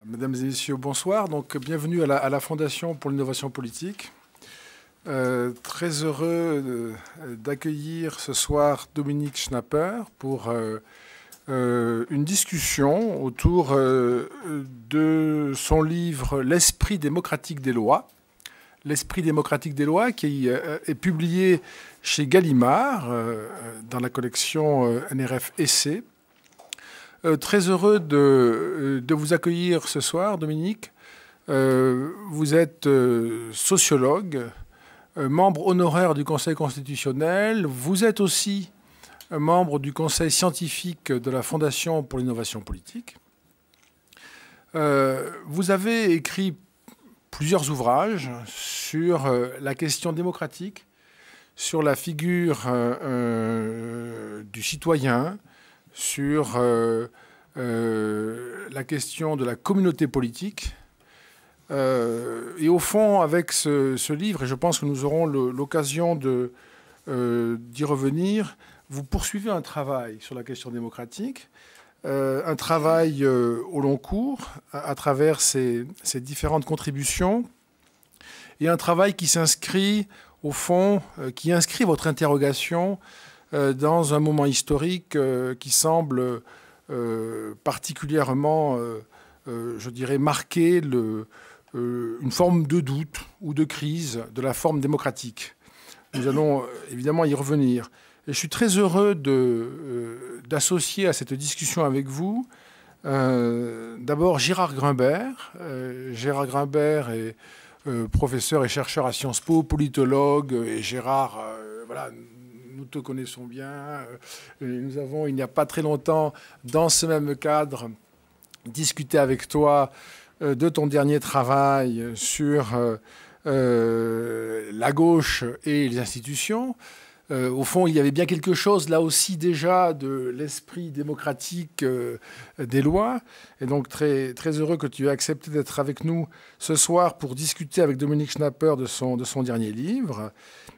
Mesdames et messieurs, bonsoir. Donc, bienvenue à la Fondation pour l'innovation politique. Très heureux d'accueillir ce soir Dominique Schnapper pour une discussion autour de son livre L'esprit démocratique des lois. L'esprit démocratique des lois qui est publié chez Gallimard dans la collection NRF Essai. Très heureux de vous accueillir ce soir, Dominique. Vous êtes sociologue, membre honoraire du Conseil constitutionnel. Vous êtes aussi membre du Conseil scientifique de la Fondation pour l'innovation politique. Vous avez écrit plusieurs ouvrages sur la question démocratique, sur la figure du citoyen, sur la question de la communauté politique. Et au fond, avec ce livre, et je pense que nous aurons l'occasion d'y revenir, vous poursuivez un travail sur la question démocratique, un travail au long cours, à travers ces différentes contributions, et un travail qui s'inscrit, au fond, qui inscrit votre interrogation dans un moment historique qui semble particulièrement, je dirais, marquer une forme de doute ou de crise de la forme démocratique. Nous allons évidemment y revenir. Et je suis très heureux d'associer à cette discussion avec vous d'abord Gérard Grimbert. Gérard Grimbert est professeur et chercheur à Sciences Po, politologue, et Gérard, voilà, nous te connaissons bien. Nous avons, il n'y a pas très longtemps, dans ce même cadre, discuté avec toi de ton dernier travail sur la gauche et les institutions. Au fond, il y avait bien quelque chose, là aussi, déjà, de l'esprit démocratique des lois. Et donc, très, très heureux que tu aies accepté d'être avec nous ce soir pour discuter avec Dominique Schnapper de son dernier livre.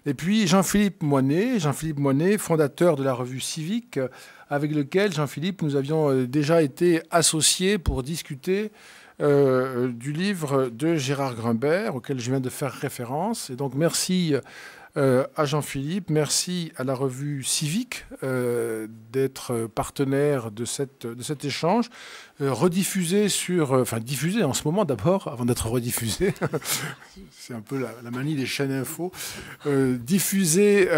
Et puis, Jean-Philippe Moinet, fondateur de la revue Civique, avec lequel, Jean-Philippe, nous avions déjà été associés pour discuter du livre de Gérard Grimbert, auquel je viens de faire référence. Et donc, merci à Jean-Philippe, merci à la revue Civique d'être partenaire de cet échange, rediffusé diffusé en ce moment d'abord, avant d'être rediffusé, c'est un peu la manie des chaînes info, diffusé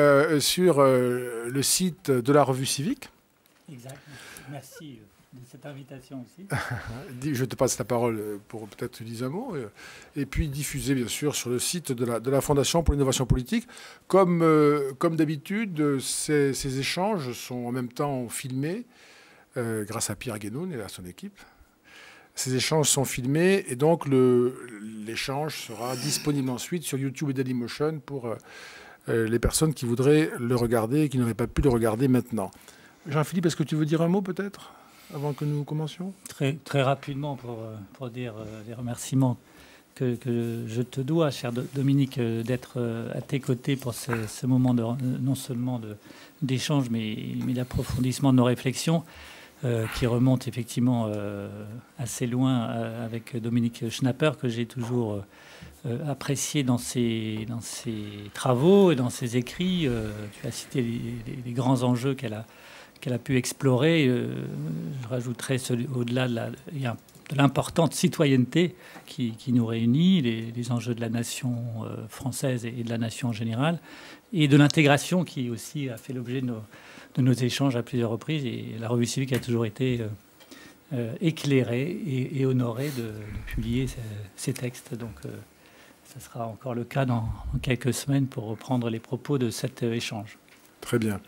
sur le site de la revue Civique. Exact, merci de cette invitation aussi. Je te passe la parole pour peut-être tu dises un mot. Et puis diffuser, bien sûr, sur le site de la Fondation pour l'innovation politique. Comme d'habitude, ces échanges sont en même temps filmés grâce à Pierre Guénoun et à son équipe. Ces échanges sont filmés et donc l'échange sera disponible ensuite sur YouTube et Dailymotion pour les personnes qui voudraient le regarder et qui n'auraient pas pu le regarder maintenant. Jean-Philippe, est-ce que tu veux dire un mot peut-être avant que nous commencions? Très, très rapidement pour dire les remerciements que je te dois, cher Dominique, d'être à tes côtés pour ce moment non seulement d'échange, mais d'approfondissement de nos réflexions qui remontent effectivement assez loin avec Dominique Schnapper, que j'ai toujours apprécié dans ses travaux et dans ses écrits. Tu as cité les grands enjeux qu'elle a pu explorer. Je rajouterais au-delà de l'importante citoyenneté qui nous réunit, les enjeux de la nation française et de la nation en général, et de l'intégration qui aussi a fait l'objet de nos échanges à plusieurs reprises. Et la revue Civique a toujours été éclairée et honorée de publier ces textes. Donc ça sera encore le cas dans quelques semaines pour reprendre les propos de cet échange. Très bien.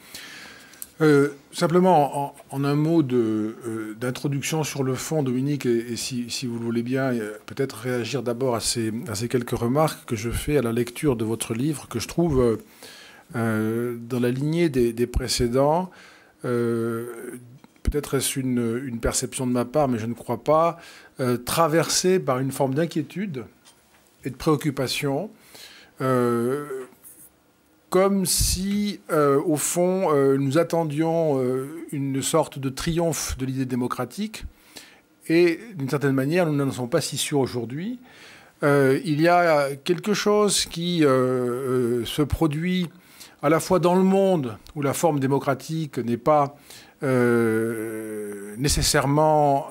Simplement, en un mot d'introduction sur le fond, Dominique, et si vous le voulez bien, peut-être réagir d'abord à ces quelques remarques que je fais à la lecture de votre livre, que je trouve dans la lignée des précédents. Peut-être est-ce une perception de ma part, mais je ne crois pas, traversée par une forme d'inquiétude et de préoccupation, comme si, au fond, nous attendions une sorte de triomphe de l'idée démocratique et d'une certaine manière, nous n'en sommes pas si sûrs aujourd'hui. Il y a quelque chose qui se produit à la fois dans le monde où la forme démocratique n'est pas nécessairement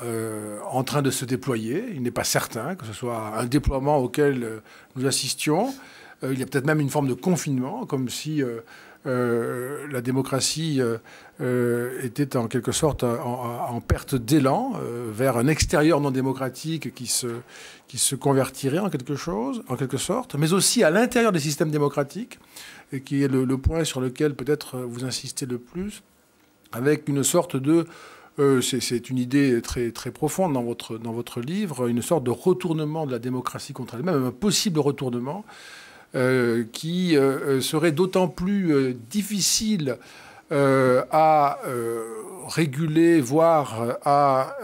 en train de se déployer. Il n'est pas certain que ce soit un déploiement auquel nous assistions. Il y a peut-être même une forme de confinement, comme si la démocratie était en quelque sorte en perte d'élan vers un extérieur non démocratique qui se convertirait en quelque sorte, mais aussi à l'intérieur des systèmes démocratiques, et qui est le point sur lequel peut-être vous insistez le plus, avec une sorte de... c'est une idée très, très profonde dans votre livre, une sorte de retournement de la démocratie contre elle-même, un possible retournement qui serait d'autant plus difficile à réguler, voire à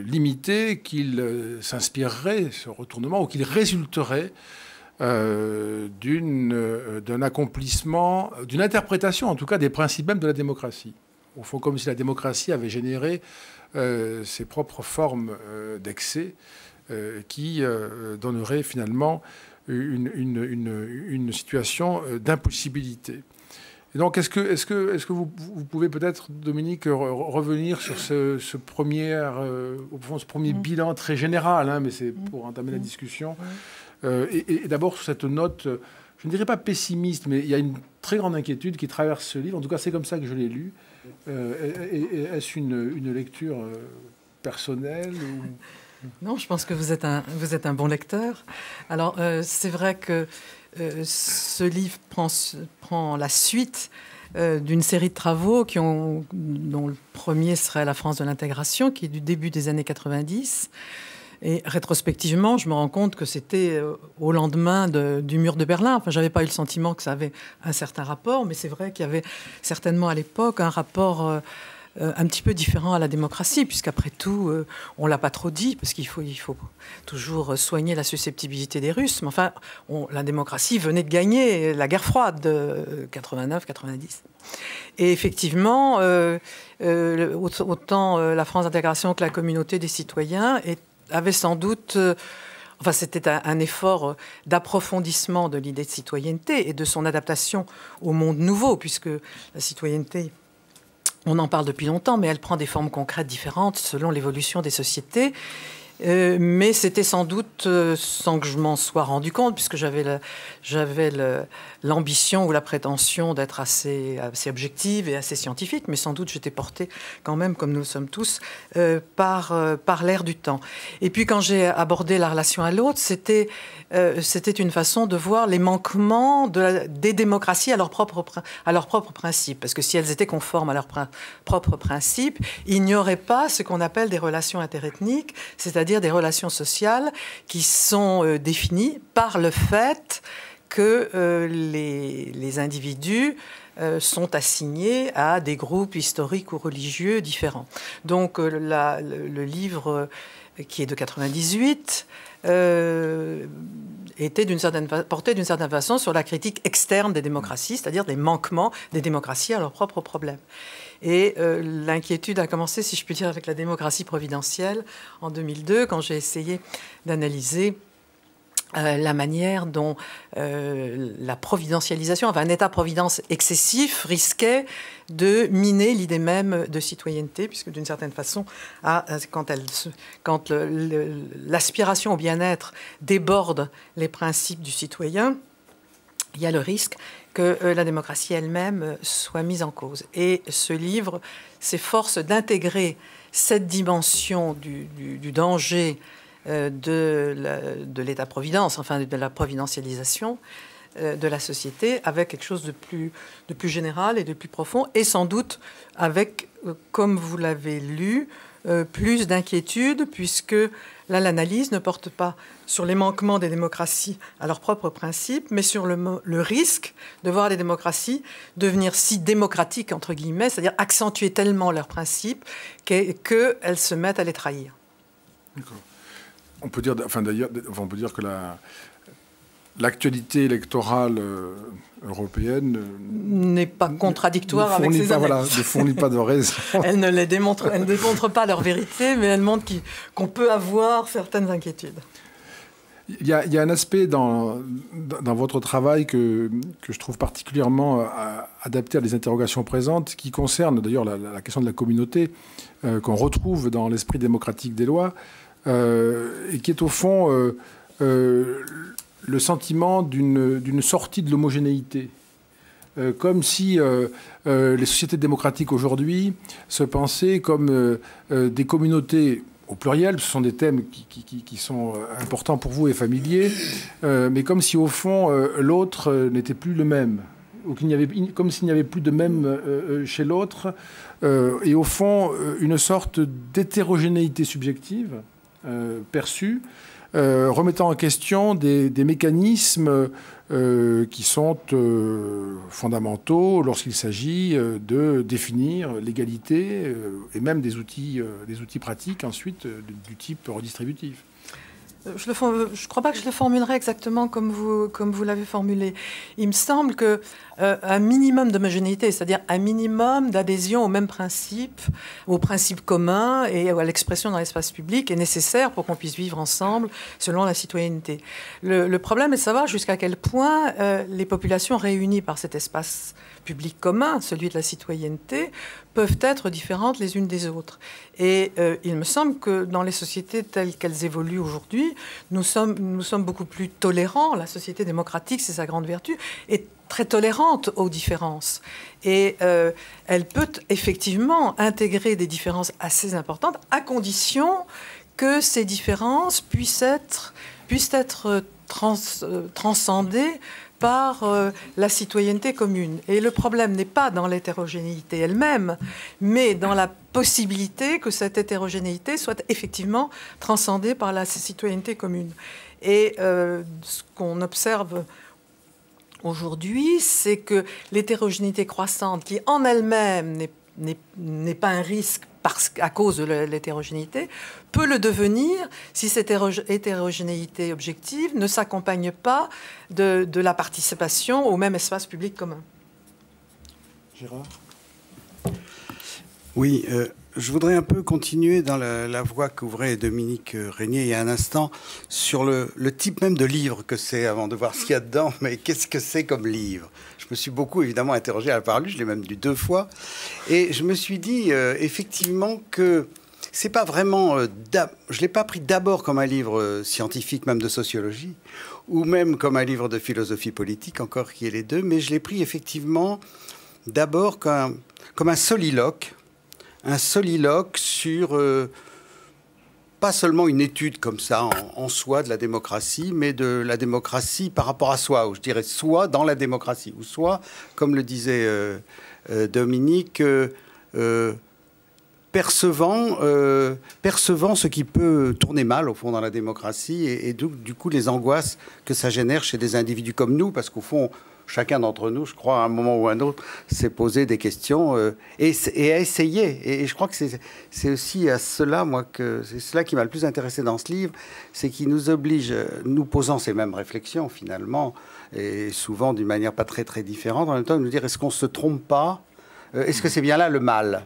limiter, qu'il s'inspirerait, ce retournement, ou qu'il résulterait d'un accomplissement, d'une interprétation, en tout cas, des principes même de la démocratie. Au fond, comme si la démocratie avait généré ses propres formes d'excès qui donneraient finalement une situation d'impossibilité. Et donc, est-ce que vous pouvez peut-être, Dominique, revenir sur ce premier bilan très général, hein, mais c'est pour entamer la discussion. Et d'abord, sur cette note, je ne dirais pas pessimiste, mais il y a une très grande inquiétude qui traverse ce livre. En tout cas, c'est comme ça que je l'ai lu. Est-ce une lecture personnelle ou... Non, je pense que vous êtes un bon lecteur. Alors, c'est vrai que ce livre prend la suite d'une série de travaux dont le premier serait La France de l'intégration, qui est du début des années 90. Et rétrospectivement, je me rends compte que c'était au lendemain du mur de Berlin. Enfin, j'avais pas eu le sentiment que ça avait un certain rapport, mais c'est vrai qu'il y avait certainement à l'époque un rapport un petit peu différent à la démocratie, puisqu'après tout, on l'a pas trop dit, parce qu'il faut toujours soigner la susceptibilité des Russes. Mais enfin, la démocratie venait de gagner la guerre froide de 89-90. Et effectivement, autant la France d'intégration que la communauté des citoyens avait sans doute... Enfin, c'était un effort d'approfondissement de l'idée de citoyenneté et de son adaptation au monde nouveau, puisque la citoyenneté... On en parle depuis longtemps, mais elle prend des formes concrètes différentes selon l'évolution des sociétés. Mais c'était sans doute, sans que je m'en sois rendu compte, puisque j'avais l'ambition ou la prétention d'être assez objective et assez scientifique, mais sans doute j'étais portée quand même, comme nous le sommes tous, par l'air du temps. Et puis quand j'ai abordé la relation à l'autre, c'était une façon de voir les manquements des démocraties à leurs propres principes. Parce que si elles étaient conformes à leurs propres principes, il n'y aurait pas ce qu'on appelle des relations interethniques, c'est-à-dire des relations sociales qui sont définies par le fait que les individus sont assignés à des groupes historiques ou religieux différents. Donc le livre qui est de 98 portait d'une certaine façon sur la critique externe des démocraties, c'est-à-dire des manquements des démocraties à leurs propres problèmes. Et l'inquiétude a commencé, si je puis dire, avec la démocratie providentielle en 2002, quand j'ai essayé d'analyser la manière dont la providentialisation, enfin un État-providence excessif, risquait de miner l'idée même de citoyenneté, puisque d'une certaine façon, quand l'aspiration au bien-être déborde les principes du citoyen, il y a le risque que la démocratie elle-même soit mise en cause. Et ce livre s'efforce d'intégrer cette dimension du danger de l'État-providence, enfin de la providentialisation de la société, avec quelque chose de plus général et de plus profond, et sans doute avec, comme vous l'avez lu, plus d'inquiétude, puisque là, l'analyse ne porte pas sur les manquements des démocraties à leurs propres principes, mais sur le risque de voir les démocraties devenir si démocratiques, entre guillemets, c'est-à-dire accentuer tellement leurs principes qu'elles se mettent à les trahir. D'accord. On peut dire, enfin d'ailleurs, on peut dire que l'actualité électorale européenne n'est pas contradictoire avec ces analyses. Voilà, ne fournit pas de raison. Elle ne démontre pas leur vérité, mais elle montre qu'on peut avoir certaines inquiétudes. Il y a un aspect dans votre travail que je trouve particulièrement adapté à des interrogations présentes, qui concerne d'ailleurs la question de la communauté, qu'on retrouve dans l'esprit démocratique des lois, et qui est au fond le sentiment d'une sortie de l'homogénéité. Comme si les sociétés démocratiques aujourd'hui se pensaient comme des communautés au pluriel, ce sont des thèmes qui sont importants pour vous et familiers, mais comme si au fond l'autre n'était plus le même, ou comme s'il n'y avait plus de même chez l'autre, et au fond une sorte d'hétérogénéité subjective perçue, remettant en question des mécanismes qui sont fondamentaux lorsqu'il s'agit de définir l'égalité et même des outils pratiques ensuite du type redistributif. Je ne crois pas que je le formulerai exactement comme vous l'avez formulé. Il me semble qu'un minimum d'homogénéité, c'est-à-dire un minimum d'adhésion au même principe, aux principes communs et à l'expression dans l'espace public est nécessaire pour qu'on puisse vivre ensemble selon la citoyenneté. Le problème est de savoir jusqu'à quel point les populations réunies par cet espace public commun, celui de la citoyenneté, peuvent être différentes les unes des autres. Et il me semble que dans les sociétés telles qu'elles évoluent aujourd'hui, nous sommes beaucoup plus tolérants. La société démocratique, c'est sa grande vertu, est très tolérante aux différences. Et elle peut effectivement intégrer des différences assez importantes, à condition que ces différences puissent être transcendées par la citoyenneté commune. Et le problème n'est pas dans l'hétérogénéité elle-même, mais dans la possibilité que cette hétérogénéité soit effectivement transcendée par la citoyenneté commune. Et ce qu'on observe aujourd'hui, c'est que l'hétérogénéité croissante, qui en elle-même n'est pas un risque à cause de l'hétérogénéité, peut le devenir si cette hétérogénéité objective ne s'accompagne pas de la participation au même espace public commun. Gérard ? Oui, je voudrais un peu continuer dans la voie qu'ouvrait Dominique Régnier il y a un instant sur le type même de livre que c'est, avant de voir ce qu'il y a dedans, mais qu'est-ce que c'est comme livre ? Je me suis beaucoup évidemment interrogé à la part lu, je l'ai même lu 2 fois, et je me suis dit effectivement que c'est pas vraiment... je l'ai pas pris d'abord comme un livre scientifique, même de sociologie, ou même comme un livre de philosophie politique, encore qui est les deux, mais je l'ai pris effectivement d'abord comme un soliloque sur pas seulement une étude comme ça en soi de la démocratie, mais de la démocratie par rapport à soi, ou je dirais soi dans la démocratie, ou soit, comme le disait Dominique, percevant ce qui peut tourner mal au fond dans la démocratie et du coup les angoisses que ça génère chez des individus comme nous, parce qu'au fond chacun d'entre nous, je crois, à un moment ou à un autre, s'est posé des questions et a essayé. Et je crois que c'est aussi à cela, c'est cela qui m'a le plus intéressé dans ce livre, c'est qu'il nous oblige, nous posant ces mêmes réflexions finalement, et souvent d'une manière pas très très différente, en même temps de nous dire, est-ce qu'on se trompe pas ? Est-ce que c'est bien là le mal ?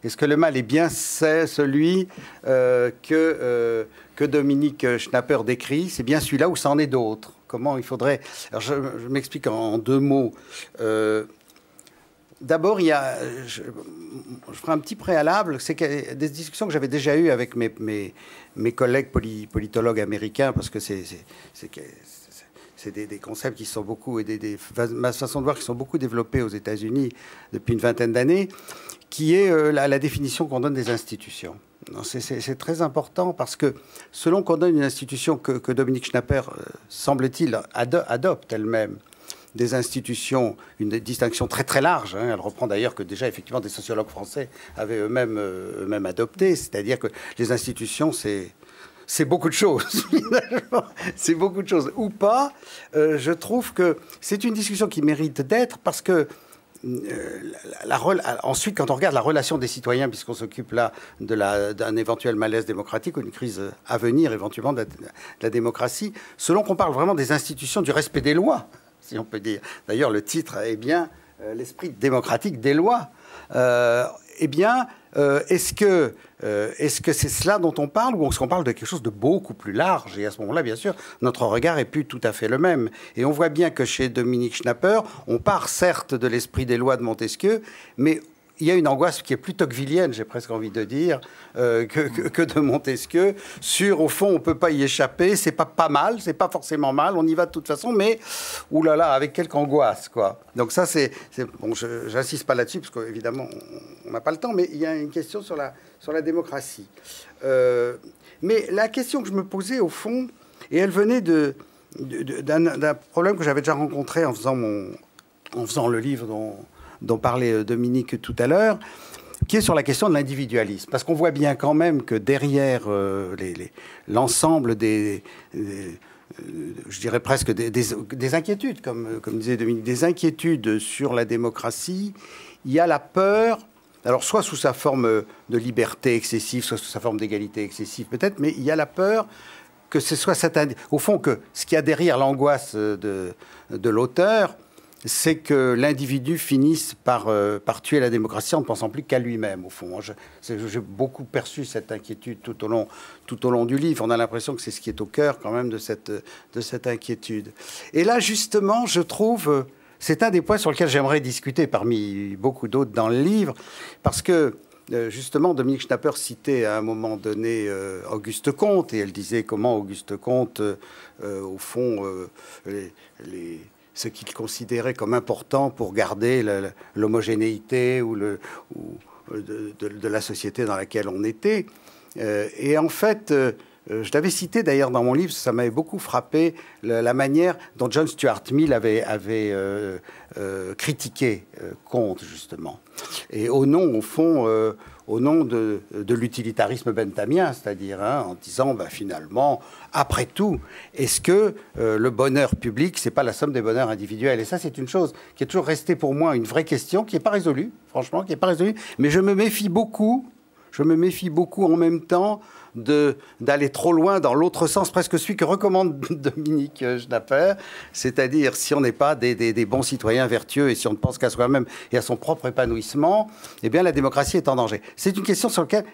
Est-ce que le mal est bien celui que Dominique Schnapper décrit ? C'est bien celui-là ou c'en est d'autres ? Comment il faudrait... Alors je m'explique en 2 mots. D'abord, je ferai un petit préalable. C'est des discussions que j'avais déjà eues avec mes collègues politologues américains, parce que c'est des concepts qui sont beaucoup, et des façons de voir qui sont beaucoup développés aux États-Unis depuis une vingtaine d'années, qui est la définition qu'on donne des institutions. C'est très important parce que selon qu'on donne une institution que Dominique Schnapper, semble-t-il, adopte elle-même, des institutions, une distinction très très large, hein, elle reprend d'ailleurs que déjà effectivement des sociologues français avaient eux-mêmes adopté, c'est-à-dire que les institutions, c'est beaucoup de choses, finalement. C'est beaucoup de choses. Ou pas, je trouve que c'est une discussion qui mérite d'être parce que ensuite, quand on regarde la relation des citoyens, puisqu'on s'occupe là d'un éventuel malaise démocratique ou une crise à venir éventuellement de la démocratie, selon qu'on parle vraiment des institutions, du respect des lois, si on peut dire. D'ailleurs, le titre est bien l'esprit démocratique des lois. Eh bien, est-ce que c'est cela dont on parle ou est-ce qu'on parle de quelque chose de beaucoup plus large? Et à ce moment-là, bien sûr, notre regard est plus tout à fait le même. Et on voit bien que chez Dominique Schnapper, on part certes de l'esprit des lois de Montesquieu, mais il y a une angoisse qui est plus tocquevillienne, j'ai presque envie de dire, que de Montesquieu. Sur, au fond, on ne peut pas y échapper, c'est pas mal, c'est pas forcément mal, on y va de toute façon, mais, oulala, avec quelque angoisse, quoi. Donc ça, bon, j'insiste pas là-dessus, parce qu'évidemment, on n'a pas le temps, mais il y a une question sur la démocratie. Mais la question que je me posais, au fond, et elle venait d'un problème que j'avais déjà rencontré en faisant le livre dont parlait Dominique tout à l'heure, qui est sur la question de l'individualisme. Parce qu'on voit bien quand même que derrière l'ensemble je dirais presque des inquiétudes, comme disait Dominique, des inquiétudes sur la démocratie, il y a la peur, alors soit sous sa forme de liberté excessive, soit sous sa forme d'égalité excessive peut-être, mais il y a la peur que ce soit au fond, que ce qu'il y a derrière l'angoisse de l'auteur, c'est que l'individu finisse par tuer la démocratie en ne pensant plus qu'à lui-même, au fond. J'ai beaucoup perçu cette inquiétude tout au long du livre. On a l'impression que c'est ce qui est au cœur quand même de cette inquiétude. Et là, justement, je trouve, c'est un des points sur lesquels j'aimerais discuter parmi beaucoup d'autres dans le livre, parce que justement, Dominique Schnapper citait à un moment donné Auguste Comte, et elle disait comment Auguste Comte, au fond, ce qu'il considérait comme important pour garder l'homogénéité de la société dans laquelle on était. Et en fait, je l'avais cité d'ailleurs dans mon livre, ça m'avait beaucoup frappé, la manière dont John Stuart Mill avait critiqué Comte, justement. Et au nom, au fond, de l'utilitarisme benthamien, c'est-à-dire en disant, finalement, après tout, est-ce que le bonheur public, c'est pas la somme des bonheurs individuels? Et ça, c'est une chose qui est toujours restée pour moi une vraie question, qui n'est pas résolue, franchement, qui n'est pas résolue. Mais je me méfie beaucoup en même temps d'aller trop loin dans l'autre sens, presque celui que recommande Dominique Schnapper, c'est-à-dire si on n'est pas des bons citoyens vertueux et si on ne pense qu'à soi-même et à son propre épanouissement, eh bien la démocratie est en danger. C'est une question sur laquelle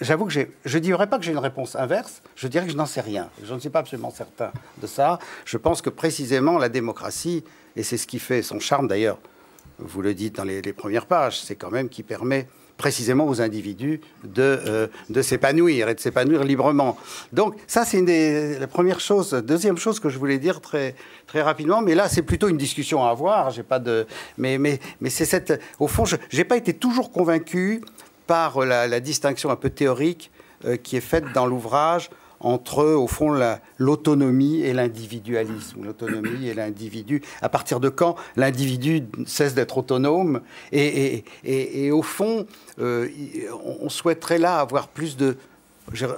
j'avoue que je ne dirais pas que j'ai une réponse inverse, je dirais que je n'en sais rien. Je ne suis pas absolument certain de ça. Je pense que précisément la démocratie, et c'est ce qui fait son charme d'ailleurs, vous le dites dans les premières pages, c'est quand même qui permet précisément aux individus de s'épanouir et de s'épanouir librement. Donc ça, c'est la première chose. Deuxième chose que je voulais dire très, très rapidement, mais là, c'est plutôt une discussion à avoir. J'ai pas mais c'est au fond, je n'ai pas été toujours convaincu par la distinction un peu théorique qui est faite dans l'ouvrage entre, au fond, l'autonomie et l'individualisme. L'autonomie et l'individu. À partir de quand l'individu cesse d'être autonome et au fond, on souhaiterait là avoir plus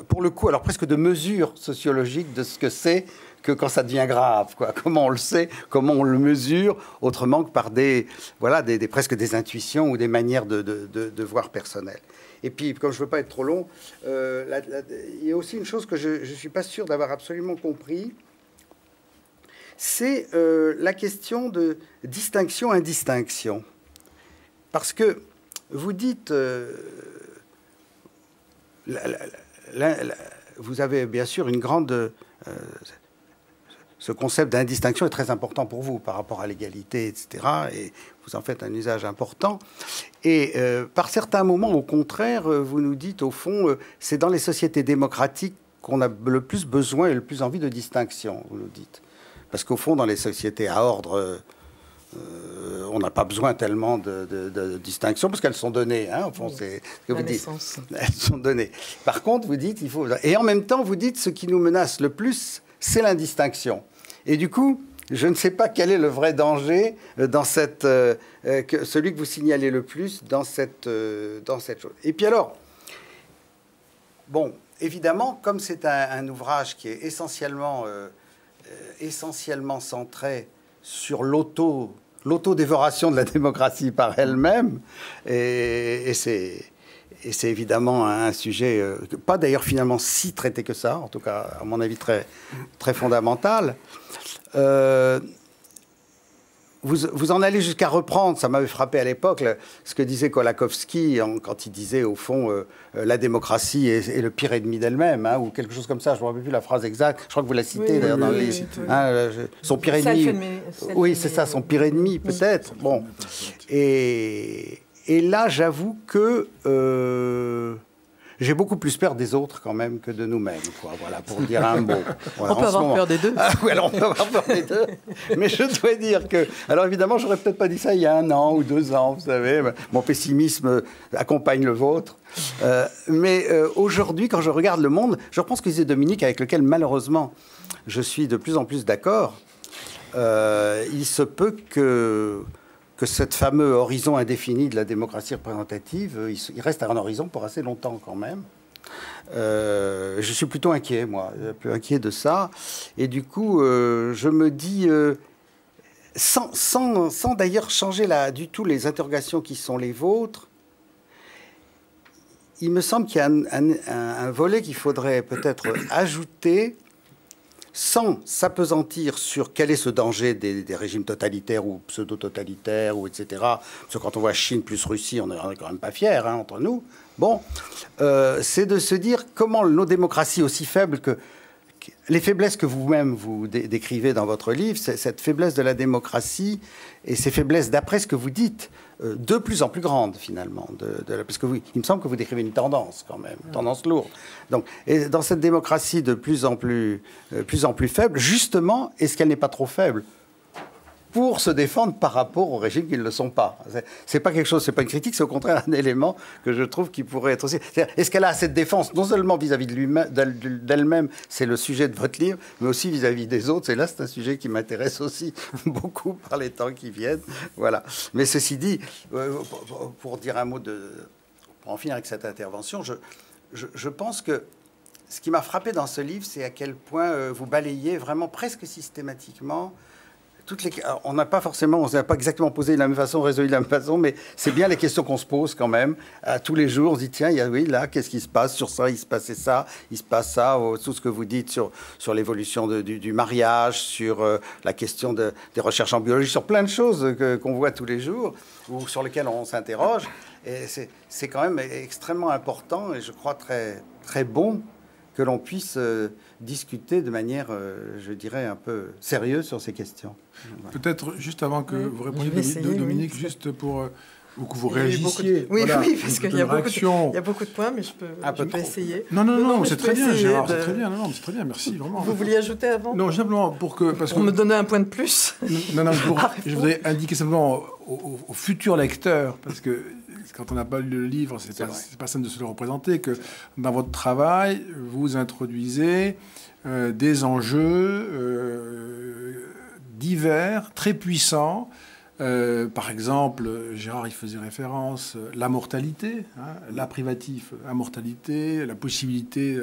pour le coup, alors presque de mesures sociologiques de ce que c'est que quand ça devient grave, quoi. Comment on le sait, comment on le mesure, autrement que par presque des intuitions ou des manières de voir personnelles. Et puis, comme je ne veux pas être trop long, il y a aussi une chose que je ne suis pas sûr d'avoir absolument compris, c'est la question de distinction-indistinction. Parce que vous dites... vous avez bien sûr une grande... ce concept d'indistinction est très important pour vous par rapport à l'égalité, etc. Et vous en faites un usage important. Et par certains moments, au contraire, vous nous dites, au fond, c'est dans les sociétés démocratiques qu'on a le plus besoin et le plus envie de distinction, vous nous dites. Parce qu'au fond, dans les sociétés à ordre, on n'a pas besoin tellement de distinction, parce qu'elles sont données. Au fond, c'est ce que vous dites. Elles sont données. Par contre, vous dites, il faut... Et en même temps, vous dites, ce qui nous menace le plus, c'est l'indistinction. Et du coup, je ne sais pas quel est le vrai danger dans celui que vous signalez le plus dans cette chose. Et puis alors, bon, évidemment, comme c'est un ouvrage qui est essentiellement centré sur l'autodévoration de la démocratie par elle-même. Et c'est évidemment un sujet, pas d'ailleurs finalement si traité que ça, en tout cas à mon avis très, très fondamental. Vous en allez jusqu'à reprendre, ça m'avait frappé à l'époque, ce que disait Kolakowski quand il disait, au fond, la démocratie est le pire ennemi d'elle-même, hein, ou quelque chose comme ça. Je ne me rappelle plus la phrase exacte. Je crois que vous la citez, d'ailleurs, dans le livre. Hein, son pire ennemi. Oui, c'est ça, son pire ennemi, peut-être. Bon. Et là, j'avoue que j'ai beaucoup plus peur des autres quand même que de nous-mêmes, quoi. Voilà, pour dire un mot. Voilà, on peut avoir peur des deux. Ah, oui, alors on peut avoir peur des deux. Mais je dois dire que... Alors évidemment, j'aurais peut-être pas dit ça il y a 1 an ou 2 ans, vous savez. Mon pessimisme accompagne le vôtre. Mais aujourd'hui, quand je regarde le monde, je reprends ce que disait Dominique, avec lequel malheureusement je suis de plus en plus d'accord. Il se peut que cette fameux horizon indéfini de la démocratie représentative, il reste un horizon pour assez longtemps quand même. Je suis plutôt inquiet, moi, plus inquiet de ça. Et du coup, je me dis, sans d'ailleurs changer du tout les interrogations qui sont les vôtres, il me semble qu'il y a un volet qu'il faudrait peut-être ajouter, sans s'apesantir sur quel est ce danger des régimes totalitaires ou pseudo-totalitaires, ou etc. Parce que quand on voit Chine plus Russie, on n'est quand même pas fiers, hein, entre nous. Bon, c'est de se dire comment nos démocraties aussi faibles que les faiblesses que vous-même vous décrivez dans votre livre, cette faiblesse de la démocratie et ces faiblesses, d'après ce que vous dites, de plus en plus grandes finalement. Parce que il me semble que vous décrivez une tendance quand même, une tendance lourde. Donc, et dans cette démocratie de plus en plus faible, justement, est-ce qu'elle n'est pas trop faible pour se défendre par rapport aux régimes qui ne le sont pas? C'est pas quelque chose, c'est pas une critique, c'est au contraire un élément que je trouve qui pourrait être aussi. Est-ce qu'elle a cette défense, non seulement vis-à-vis d'elle-même, c'est le sujet de votre livre, mais aussi vis-à-vis des autres. Et là, c'est un sujet qui m'intéresse aussi beaucoup par les temps qui viennent. Voilà. Mais ceci dit, pour dire un mot pour en finir avec cette intervention, je pense que ce qui m'a frappé dans ce livre, c'est à quel point vous balayez vraiment presque systématiquement. On n'a pas exactement posé de la même façon, résolu de la même façon, mais c'est bien les questions qu'on se pose quand même. Tous les jours, on se dit, tiens, oui, là, qu'est-ce qui se passe sur ça? Il se passait ça, il se passe ça. Tout ce que vous dites sur l'évolution du mariage, sur la question des recherches en biologie, sur plein de choses qu'on voit tous les jours, ou sur lesquelles on s'interroge. Et c'est quand même extrêmement important, et je crois très, très bon que l'on puisse discuter de manière, je dirais, un peu sérieuse sur ces questions. Voilà. Peut-être juste avant que vous répondiez, Dominique, juste pour ou que vous réagissiez. Oui, parce qu'il y a beaucoup de points, mais je peux essayer. Non, c'est très bien, Gérard, c'est très bien. Non, c'est très bien, merci, vraiment. Vous vouliez ajouter avant? Non, simplement pour me donner un point de plus. Non, je voudrais indiquer simplement aux futurs lecteurs, parce que quand on n'a pas lu le livre, c'est pas simple de se le représenter, que dans votre travail, vous introduisez des enjeux divers, très puissants. Par exemple, Gérard, il faisait référence à la mortalité, hein, la privatif, la mortalité, la possibilité...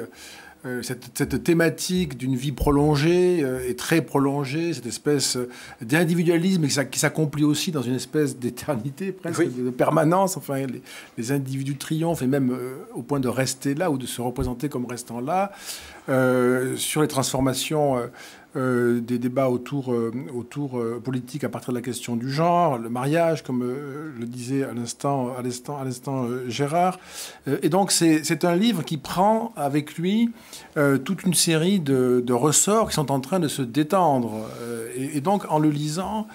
cette thématique d'une vie prolongée et très prolongée, cette espèce d'individualisme qui s'accomplit aussi dans une espèce d'éternité presque, de permanence. Enfin, les individus triomphent et même au point de rester là ou de se représenter comme restant là. Sur les transformations des débats autour politique à partir de la question du genre, le mariage, comme le disait à l'instant Gérard. Et donc c'est un livre qui prend avec lui toute une série de ressorts qui sont en train de se détendre. Et donc en le lisant,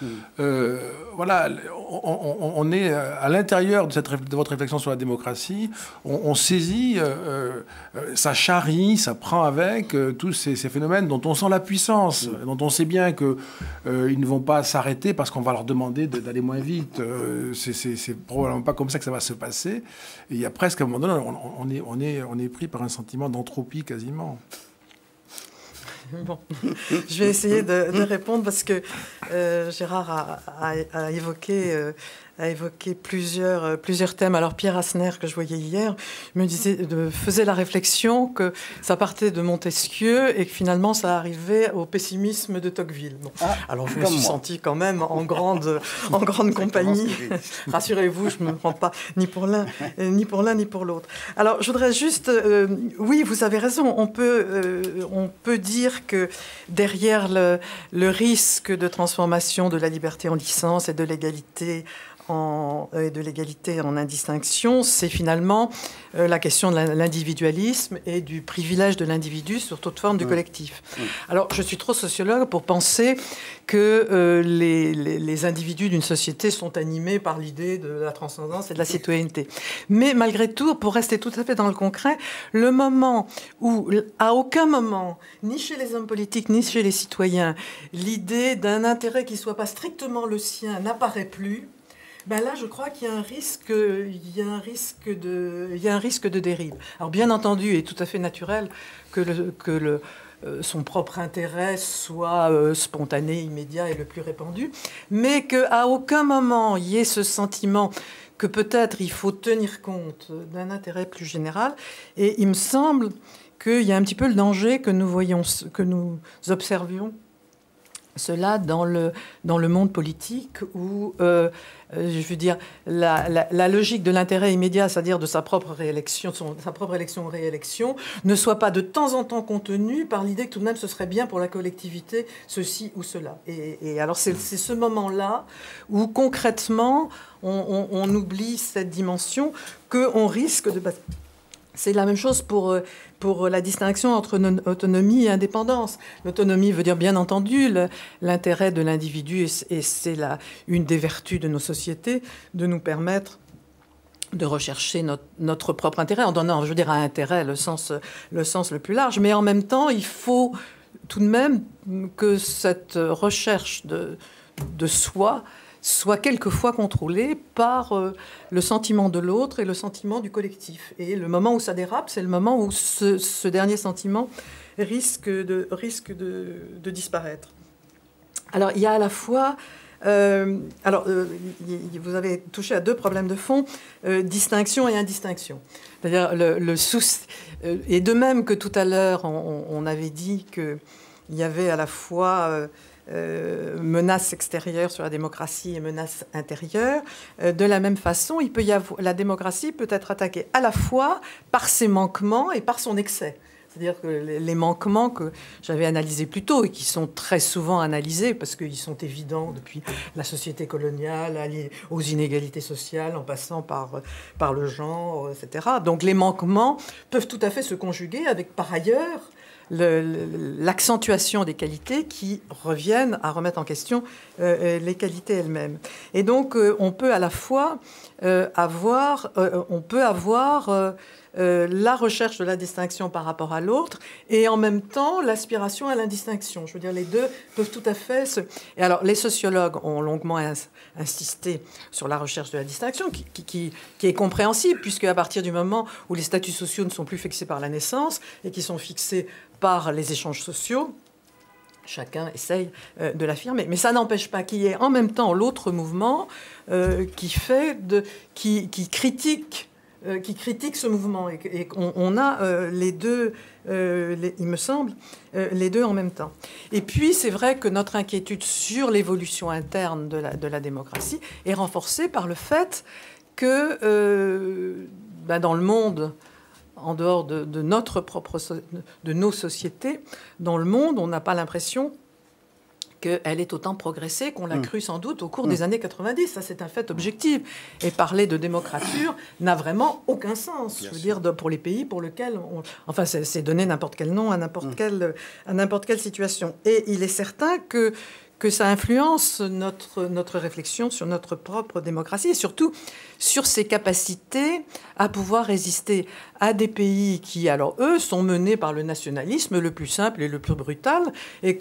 voilà, on est à l'intérieur de votre réflexion sur la démocratie, on saisit, ça charrie, ça prend avec tous ces phénomènes dont on sent la puissance, dont on sait bien qu'ils ne vont pas s'arrêter parce qu'on va leur demander d'aller moins vite. C'est probablement pas comme ça que ça va se passer. Et il y a presque, à un moment donné, on est pris par un sentiment d'entropie quasiment. Bon, je vais essayer de répondre parce que Gérard a évoqué a évoqué plusieurs thèmes. Alors Pierre Asner, que je voyais hier, faisait la réflexion que ça partait de Montesquieu et que finalement ça arrivait au pessimisme de Tocqueville. Bon. Alors je me suis sentie quand même en grande compagnie. Rassurez-vous, je ne me prends pas ni pour l'un ni pour l'autre. Alors je voudrais juste... oui, vous avez raison. On peut dire que derrière le risque de transformation de la liberté en licence et de l'égalité en indistinction, c'est finalement la question de l'individualisme et du privilège de l'individu sur toute forme du collectif. Alors, je suis trop sociologue pour penser que les individus d'une société sont animés par l'idée de la transcendance et de la citoyenneté. Mais malgré tout, pour rester tout à fait dans le concret, le moment où, à aucun moment, ni chez les hommes politiques, ni chez les citoyens, l'idée d'un intérêt qui ne soit pas strictement le sien n'apparaît plus, ben là, je crois qu'il y a un risque de dérive. Alors, bien entendu, il est tout à fait naturel que son propre intérêt soit spontané, immédiat et le plus répandu, mais qu'à aucun moment il y ait ce sentiment que peut-être il faut tenir compte d'un intérêt plus général. Et il me semble qu'il y a un petit peu le danger que nous observions cela dans le monde politique où, je veux dire, la logique de l'intérêt immédiat, c'est-à-dire de sa propre réélection, sa propre élection ou réélection, ne soit pas de temps en temps contenue par l'idée que tout de même ce serait bien pour la collectivité ceci ou cela. Et alors c'est ce moment-là où concrètement on oublie cette dimension qu'on risque de... C'est la même chose pour la distinction entre autonomie et indépendance. L'autonomie veut dire, bien entendu, l'intérêt de l'individu, et c'est une des vertus de nos sociétés, de nous permettre de rechercher notre propre intérêt, en donnant, je veux dire, à intérêt le sens le plus large. Mais en même temps, il faut tout de même que cette recherche de soi soit quelquefois contrôlée par le sentiment de l'autre et le sentiment du collectif. Et le moment où ça dérape, c'est le moment où ce dernier sentiment risque de disparaître. Alors, il y a à la fois... vous avez touché à deux problèmes de fond, distinction et indistinction. C'est-à-dire le souci... et de même que tout à l'heure, on avait dit qu'il y avait à la fois... menace extérieure sur la démocratie et menace intérieure. De la même façon, la démocratie peut être attaquée à la fois par ses manquements et par son excès. C'est-à-dire que les manquements que j'avais analysés plus tôt et qui sont très souvent analysés parce qu'ils sont évidents depuis la société coloniale aux inégalités sociales en passant par le genre, etc. Donc les manquements peuvent tout à fait se conjuguer avec, par ailleurs, l'accentuation des qualités qui reviennent à remettre en question les qualités elles-mêmes. Et donc, on peut à la fois avoir la recherche de la distinction par rapport à l'autre et en même temps l'aspiration à l'indistinction. Je veux dire, les deux peuvent tout à fait se... Et alors, les sociologues ont longuement insisté sur la recherche de la distinction qui est compréhensible puisque à partir du moment où les statuts sociaux ne sont plus fixés par la naissance et qui sont fixés par les échanges sociaux, chacun essaye de l'affirmer. Mais ça n'empêche pas qu'il y ait en même temps l'autre mouvement qui critique ce mouvement. Et on a les deux, il me semble, les deux en même temps. Et puis, c'est vrai que notre inquiétude sur l'évolution interne de la démocratie est renforcée par le fait que dans le monde... en dehors de nos sociétés, dans le monde, on n'a pas l'impression qu'elle ait autant progressé qu'on l'a cru sans doute au cours des années 90. Ça, c'est un fait objectif. Et parler de démocrature n'a vraiment aucun sens. Je veux dire, pour les pays pour lesquels... Enfin, c'est donner n'importe quel nom à n'importe quelle situation. Et il est certain que ça influence notre réflexion sur notre propre démocratie et surtout sur ses capacités à pouvoir résister à des pays qui, alors eux, sont menés par le nationalisme le plus simple et le plus brutal et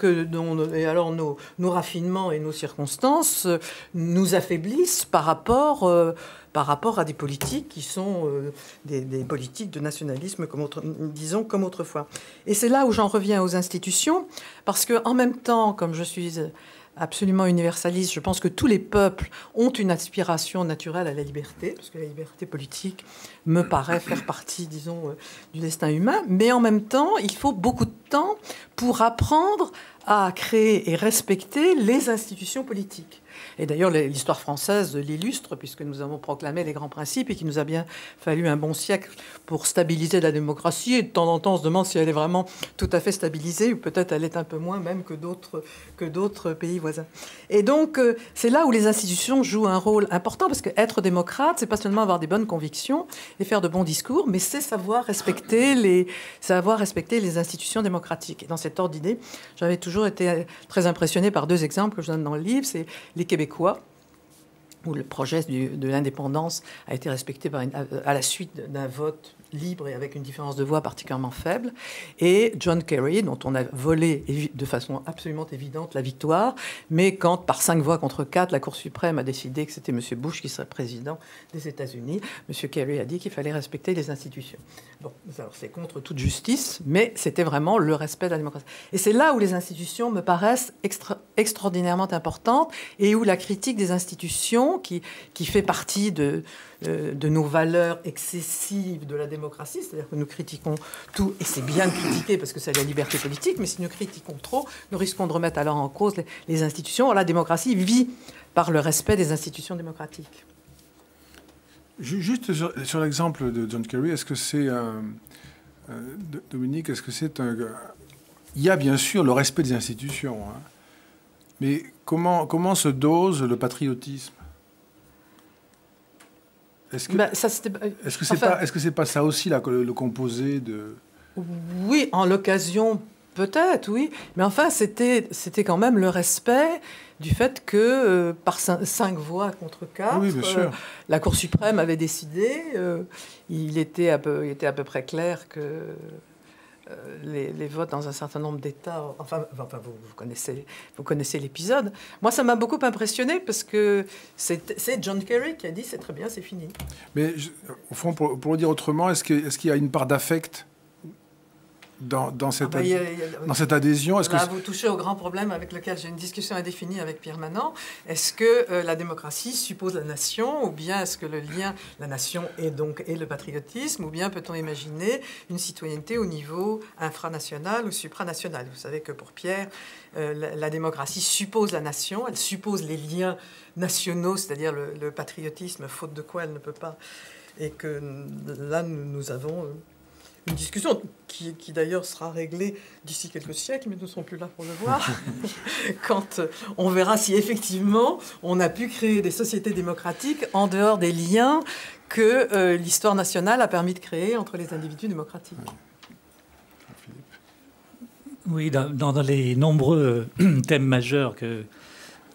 alors nos raffinements et nos circonstances nous affaiblissent par rapport à des politiques qui sont des politiques de nationalisme, comme autrefois. Et c'est là où j'en reviens aux institutions, parce qu'en même temps, comme je suis absolument universaliste. Je pense que tous les peuples ont une aspiration naturelle à la liberté, parce que la liberté politique me paraît faire partie, disons, du destin humain. Mais en même temps, il faut beaucoup de temps pour apprendre à créer et respecter les institutions politiques. Et d'ailleurs, l'histoire française l'illustre, puisque nous avons proclamé les grands principes et qu'il nous a bien fallu un bon siècle pour stabiliser la démocratie. Et de temps en temps, on se demande si elle est vraiment tout à fait stabilisée, ou peut-être elle est un peu moins même que d'autres pays voisins. Et donc, c'est là où les institutions jouent un rôle important, parce qu'être démocrate, c'est pas seulement avoir des bonnes convictions et faire de bons discours, mais c'est savoir respecter les institutions démocratiques. Et dans cet ordre d'idée, j'avais toujours été très impressionnée par 2 exemples que je donne dans le livre. C'est les Québécois, où le projet de l'indépendance a été respecté à la suite d'un vote libre et avec une différence de voix particulièrement faible, et John Kerry, dont on a volé de façon absolument évidente la victoire, mais quand, par 5 voix contre 4, la Cour suprême a décidé que c'était M. Bush qui serait président des États-Unis, M. Kerry a dit qu'il fallait respecter les institutions. Bon, alors c'est contre toute justice, mais c'était vraiment le respect de la démocratie. Et c'est là où les institutions me paraissent extraordinairement importantes, et où la critique des institutions, qui fait partie de nos valeurs excessives de la démocratie, c'est-à-dire que nous critiquons tout, et c'est bien de critiquer parce que c'est la liberté politique, mais si nous critiquons trop, nous risquons de remettre alors en cause les institutions. Or, la démocratie vit par le respect des institutions démocratiques. Juste sur l'exemple de John Kerry, est-ce que c'est Dominique, est-ce que c'est un... Il y a bien sûr le respect des institutions, hein, mais comment se dose le patriotisme? Est-ce que c'est pas ça aussi là, le composé de... Oui, en l'occasion, peut-être, oui. Mais enfin, c'était quand même le respect du fait que par 5 voix contre 4, oui, bien sûr. La Cour suprême avait décidé, il était à peu près clair que les votes dans un certain nombre d'États... Enfin vous connaissez l'épisode. Moi, ça m'a beaucoup impressionné parce que c'est John Kerry qui a dit « c'est très bien, c'est fini ». Mais au fond, pour le dire autrement, est-ce qu'il y a une part d'affect dans cette adhésion? Là, vous touchez au grand problème avec lequel j'ai une discussion indéfinie avec Pierre Manant. Est-ce que la démocratie suppose la nation, ou bien est-ce que le lien, la nation est le patriotisme, ou bien peut-on imaginer une citoyenneté au niveau infranational ou supranational? Vous savez que pour Pierre, la démocratie suppose la nation, elle suppose les liens nationaux, c'est-à-dire le patriotisme, faute de quoi elle ne peut pas. Et que là, nous avons... une discussion qui d'ailleurs sera réglée d'ici quelques siècles, mais nous ne serons plus là pour le voir, quand on verra si effectivement on a pu créer des sociétés démocratiques en dehors des liens que l'histoire nationale a permis de créer entre les individus démocratiques. Oui, dans les nombreux thèmes majeurs que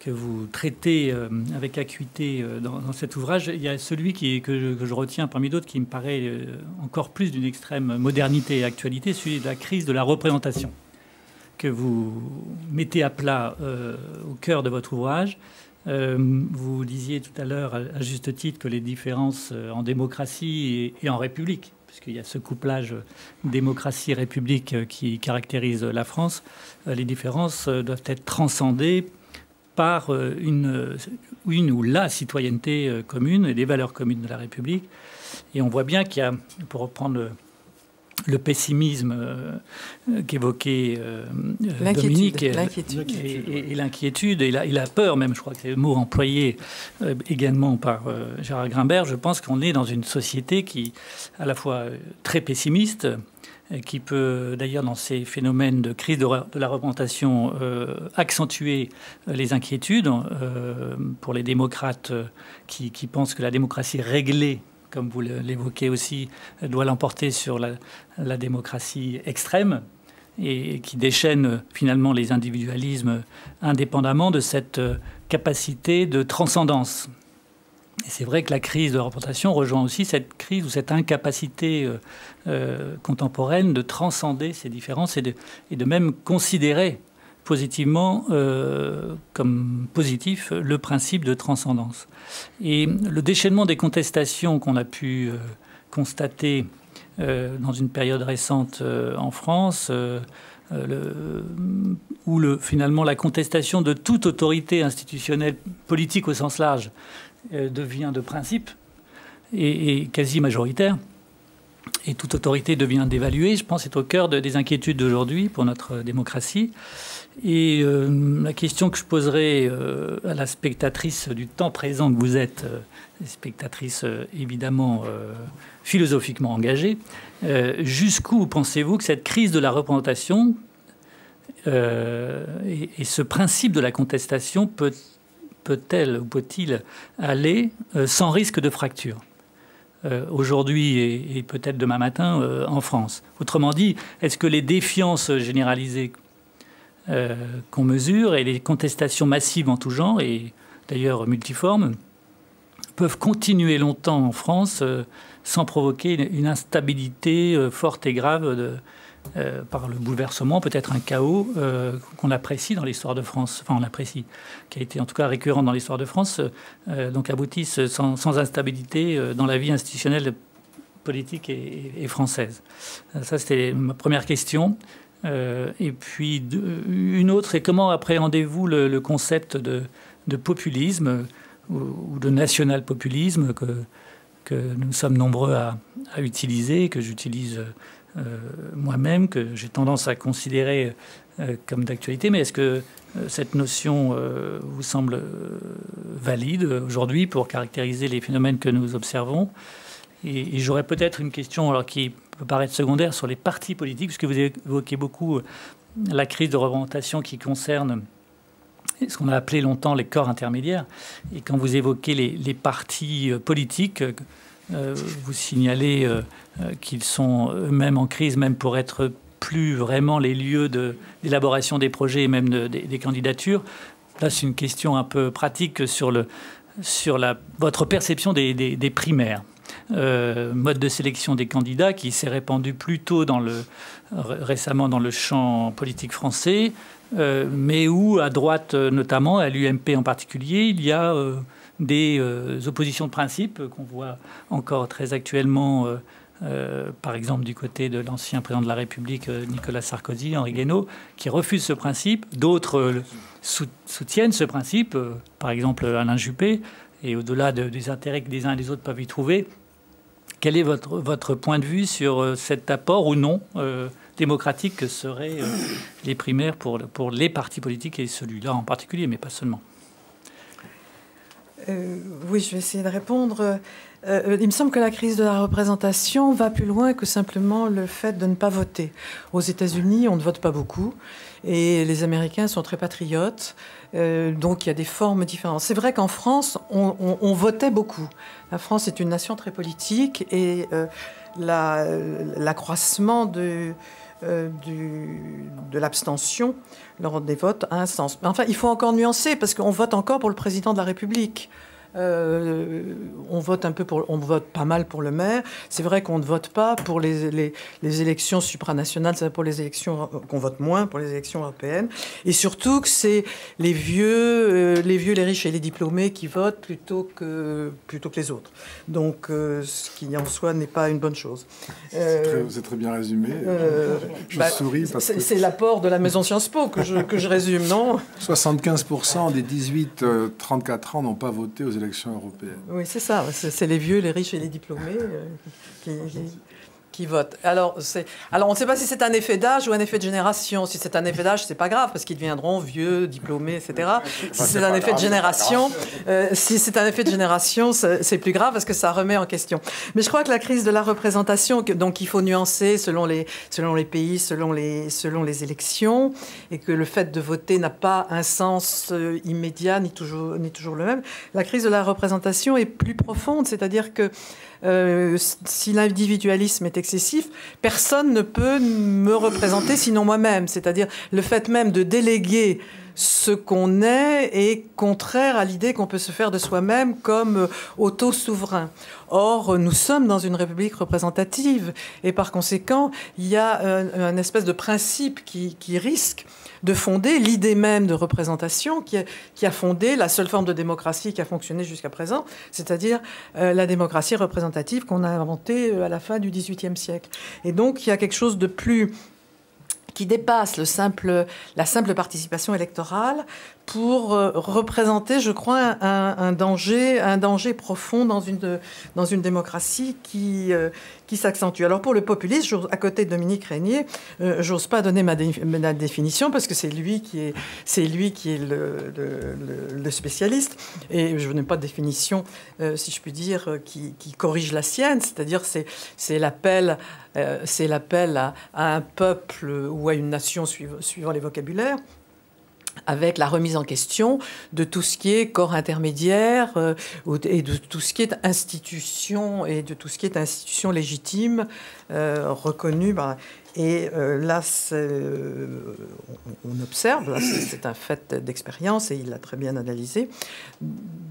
vous traitez avec acuité dans cet ouvrage, il y a celui que je retiens parmi d'autres qui me paraît encore plus d'une extrême modernité et actualité, celui de la crise de la représentation, que vous mettez à plat au cœur de votre ouvrage. Vous disiez tout à l'heure, à juste titre, que les différences en démocratie et en République, puisqu'il y a ce couplage démocratie-république qui caractérise la France, les différences doivent être transcendées par une ou la citoyenneté commune et des valeurs communes de la République. Et on voit bien qu'il y a, pour reprendre le pessimisme qu'évoquait Dominique, et l'inquiétude, et la peur même, je crois que c'est le mot employé également par Gérard Grimbert, je pense qu'on est dans une société qui, à la fois très pessimiste, qui peut d'ailleurs dans ces phénomènes de crise de la représentation accentuer les inquiétudes pour les démocrates qui pensent que la démocratie réglée, comme vous l'évoquez aussi, doit l'emporter sur la démocratie extrême et qui déchaîne finalement les individualismes indépendamment de cette capacité de transcendance. Et c'est vrai que la crise de la représentation rejoint aussi cette crise ou cette incapacité contemporaine de transcender ces différences et de même considérer positivement comme positif le principe de transcendance. Et le déchaînement des contestations qu'on a pu constater dans une période récente en France finalement la contestation de toute autorité institutionnelle politique au sens large devient de principe et quasi majoritaire. Et toute autorité devient dévaluée, je pense, est au cœur des inquiétudes d'aujourd'hui pour notre démocratie. Et la question que je poserai à la spectatrice du temps présent que vous êtes, spectatrice évidemment philosophiquement engagée, jusqu'où pensez-vous que cette crise de la représentation et ce principe de la contestation peut-elle ou peut-il aller sans risque de fracture aujourd'hui et peut-être demain matin en France? Autrement dit, est-ce que les défiances généralisées qu'on mesure et les contestations massives en tout genre, et d'ailleurs multiformes, peuvent continuer longtemps en France sans provoquer une instabilité forte et grave par le bouleversement, peut-être un chaos qu'on apprécie dans l'histoire de France, enfin on l'apprécie, qui a été en tout cas récurrent dans l'histoire de France, donc aboutissent sans instabilité dans la vie institutionnelle, politique et française. Ça, c'était ma première question. Et puis une autre, c'est comment appréhendez-vous le concept de populisme ou de national-populisme que nous sommes nombreux à utiliser, que j'utilise moi-même, que j'ai tendance à considérer comme d'actualité. Mais est-ce que cette notion vous semble valide aujourd'hui pour caractériser les phénomènes que nous observons? Et j'aurais peut-être une question alors, qui peut paraître secondaire sur les partis politiques, puisque vous évoquez beaucoup la crise de représentation qui concerne ce qu'on a appelé longtemps les corps intermédiaires. Et quand vous évoquez les partis politiques, vous signalez qu'ils sont eux-mêmes en crise, même pour être plus vraiment les lieux d'élaboration des projets et même des candidatures. Là, c'est une question un peu pratique sur votre perception des primaires. Mode de sélection des candidats qui s'est répandu plutôt récemment dans le champ politique français, mais où, à droite notamment, à l'UMP en particulier, il y a des oppositions de principe qu'on voit encore très actuellement, par exemple du côté de l'ancien président de la République, Nicolas Sarkozy, Henri Guénaud, qui refuse ce principe. D'autres soutiennent ce principe, par exemple Alain Juppé, et au-delà des intérêts que les uns et les autres peuvent y trouver. Quel est votre point de vue sur cet apport ou non démocratique que seraient les primaires pour les partis politiques et celui-là en particulier, mais pas seulement? Oui, je vais essayer de répondre. Il me semble que la crise de la représentation va plus loin que simplement le fait de ne pas voter. Aux États-Unis, on ne vote pas beaucoup et les Américains sont très patriotes. Donc il y a des formes différentes. C'est vrai qu'en France, on votait beaucoup. La France est une nation très politique et l'accroissement de l'abstention lors des votes a un sens. Mais enfin, il faut encore nuancer parce qu'on vote encore pour le président de la République. On vote pas mal pour le maire. C'est vrai qu'on ne vote pas pour les élections supranationales, c'est pour les élections qu'on vote moins pour les élections européennes. Et surtout que c'est les vieux, les riches et les diplômés qui votent plutôt que les autres. Donc, ce qui en soi n'est pas une bonne chose. C'est très bien résumé. Je souris parce que c'est l'apport de la maison Sciences Po que je résume, non? 75% des 18-34 ans n'ont pas voté aux élections européennes. Oui, c'est ça. C'est les vieux, les riches et les diplômés qui votent. Alors, on ne sait pas si c'est un effet d'âge ou un effet de génération. Si c'est un effet d'âge, c'est pas grave parce qu'ils deviendront vieux, diplômés, etc. Si c'est un effet de génération, c'est plus grave parce que ça remet en question. Mais je crois que la crise de la représentation, donc il faut nuancer selon les pays, selon les élections, et que le fait de voter n'a pas un sens immédiat ni toujours le même. La crise de la représentation est plus profonde, c'est-à-dire que si l'individualisme est excessif, personne ne peut me représenter sinon moi-même. C'est-à-dire le fait même de déléguer ce qu'on est contraire à l'idée qu'on peut se faire de soi-même comme auto-souverain. Or, nous sommes dans une république représentative et par conséquent, il y a un espèce de principe qui risque de fonder l'idée même de représentation qui a fondé la seule forme de démocratie qui a fonctionné jusqu'à présent, c'est-à-dire la démocratie représentative qu'on a inventée à la fin du XVIIIe siècle. Et donc, il y a quelque chose de plus qui dépasse la simple participation électorale pour représenter, je crois, un danger profond dans une démocratie qui s'accentue. Alors pour le populisme, à côté de Dominique Régnier, j'ose pas donner ma définition parce que c'est lui qui est le spécialiste, et je n'ai pas de définition, si je puis dire, qui corrige la sienne. C'est-à-dire c'est l'appel à un peuple ou à une nation suivant les vocabulaires, avec la remise en question de tout ce qui est corps intermédiaire et de tout ce qui est institution légitime reconnue. Et là, on observe, là, c'est un fait d'expérience, et il l'a très bien analysé,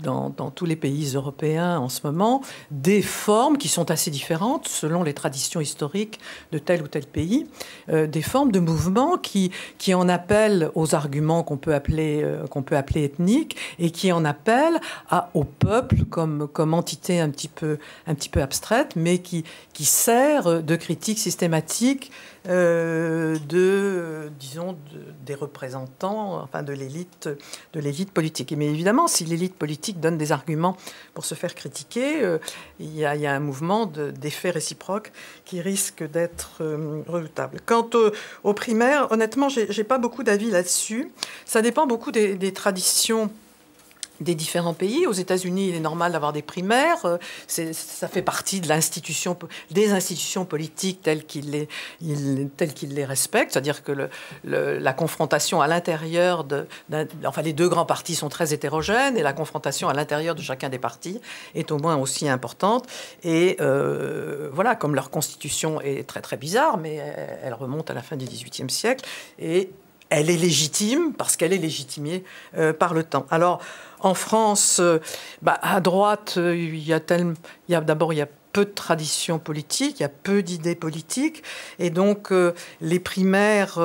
dans tous les pays européens en ce moment, des formes qui sont assez différentes selon les traditions historiques de tel ou tel pays, des formes de mouvements qui en appellent aux arguments qu'on peut appeler ethniques, et qui en appellent au peuple comme entité un petit peu abstraite, mais qui sert de critique systématique des représentants, enfin de l'élite politique. Mais évidemment, si l'élite politique donne des arguments pour se faire critiquer, il y a un mouvement d'effets réciproques qui risque d'être redoutable. Quant aux primaires, honnêtement, j'ai pas beaucoup d'avis là-dessus. Ça dépend beaucoup des traditions des différents pays. Aux États-Unis, il est normal d'avoir des primaires. Ça fait partie de des institutions politiques telles qu'ils les respectent. C'est-à-dire que la confrontation à l'intérieur les deux grands partis sont très hétérogènes, et la confrontation à l'intérieur de chacun des partis est au moins aussi importante. Et voilà, comme leur constitution est très très bizarre, mais elle remonte à la fin du XVIIIe siècle, et elle est légitime parce qu'elle est légitimée par le temps. Alors, en France, à droite, il y a peu de traditions politiques, il y a peu d'idées politiques, et donc les primaires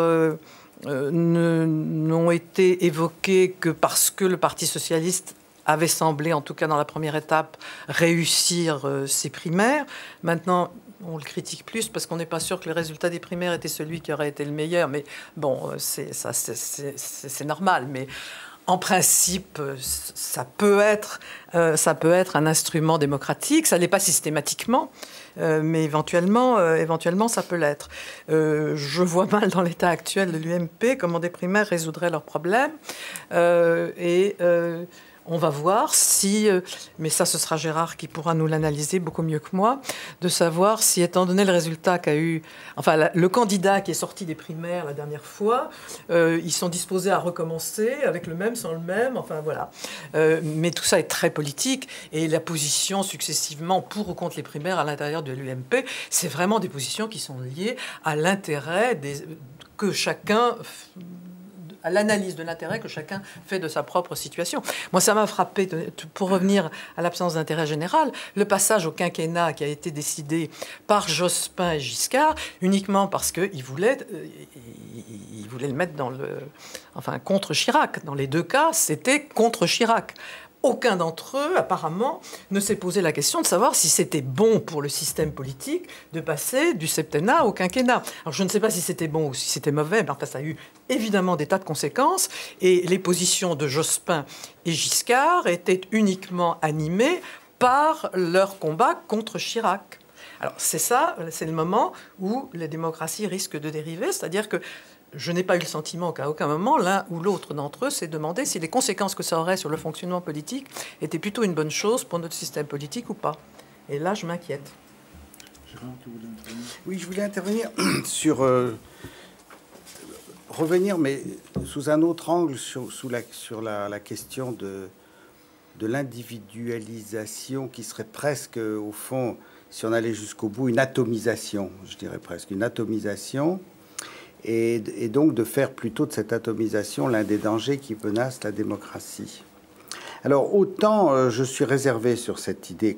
n'ont été évoquées que parce que le Parti socialiste avait semblé, en tout cas dans la première étape, réussir ses primaires. Maintenant, on le critique plus parce qu'on n'est pas sûr que le résultat des primaires était celui qui aurait été le meilleur. Mais bon, c'est normal. Mais en principe, ça peut être un instrument démocratique. Ça l'est pas systématiquement, mais éventuellement, ça peut l'être. Je vois mal dans l'état actuel de l'UMP comment des primaires résoudraient leurs problèmes. On va voir si, mais ça ce sera Gérard qui pourra nous l'analyser beaucoup mieux que moi, de savoir si, étant donné le résultat qu'a eu, le candidat qui est sorti des primaires la dernière fois, ils sont disposés à recommencer avec le même, sans le même, enfin voilà. Mais tout ça est très politique, et la position successivement pour ou contre les primaires à l'intérieur de l'UMP, c'est vraiment des positions qui sont liées à l'intérêt que chacun... à l'analyse de l'intérêt que chacun fait de sa propre situation. Moi, ça m'a frappé, pour revenir à l'absence d'intérêt général, le passage au quinquennat qui a été décidé par Jospin et Giscard, uniquement parce qu'ils voulaient le mettre contre Chirac. Dans les deux cas, c'était contre Chirac. Aucun d'entre eux, apparemment, ne s'est posé la question de savoir si c'était bon pour le système politique de passer du septennat au quinquennat. Alors, je ne sais pas si c'était bon ou si c'était mauvais, mais enfin, ça a eu évidemment des tas de conséquences. Et les positions de Jospin et Giscard étaient uniquement animées par leur combat contre Chirac. Alors, c'est le moment où les démocraties risquent de dériver, c'est-à-dire que je n'ai pas eu le sentiment qu'à aucun moment, l'un ou l'autre d'entre eux s'est demandé si les conséquences que ça aurait sur le fonctionnement politique étaient plutôt une bonne chose pour notre système politique ou pas. Et là, je m'inquiète. Gérard, tu voulais intervenir ? Oui, je voulais intervenir sur... revenir, mais sous un autre angle, sur la question de l'individualisation qui serait presque, au fond, si on allait jusqu'au bout, une atomisation, je dirais presque, une atomisation. Et donc de faire plutôt de cette atomisation l'un des dangers qui menacent la démocratie. Alors autant je suis réservé sur cette idée,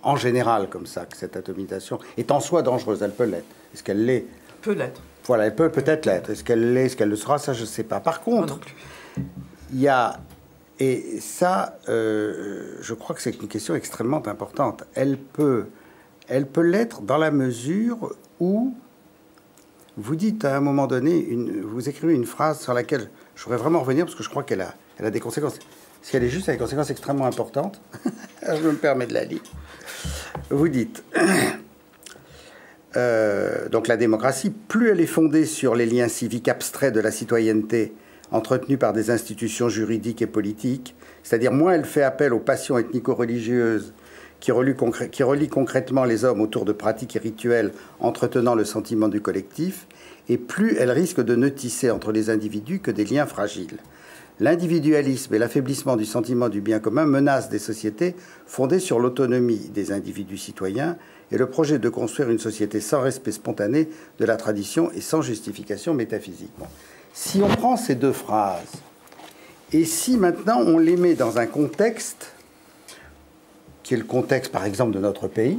en général comme ça, que cette atomisation est en soi dangereuse, elle peut l'être. Est-ce qu'elle l'est ? Peut l'être. Voilà, elle peut peut-être l'être. Est-ce qu'elle l'est, est-ce qu'elle le sera ? Ça, je ne sais pas. Par contre, il y a, et ça, je crois que c'est une question extrêmement importante. Elle peut l'être dans la mesure où vous dites à un moment donné, vous écrivez une phrase sur laquelle je voudrais vraiment revenir parce que je crois qu'elle a des conséquences. Si elle est juste, elle a des conséquences extrêmement importantes. Je me permets de la lire. Vous dites, donc la démocratie, plus elle est fondée sur les liens civiques abstraits de la citoyenneté entretenus par des institutions juridiques et politiques, c'est-à-dire moins elle fait appel aux passions ethnico-religieuses qui relient concrètement les hommes autour de pratiques et rituels entretenant le sentiment du collectif, et plus elle risque de ne tisser entre les individus que des liens fragiles. L'individualisme et l'affaiblissement du sentiment du bien commun menacent des sociétés fondées sur l'autonomie des individus citoyens et le projet de construire une société sans respect spontané de la tradition et sans justification métaphysique. Bon. Si on prend ces deux phrases, et si maintenant on les met dans un contexte, qui est le contexte par exemple de notre pays,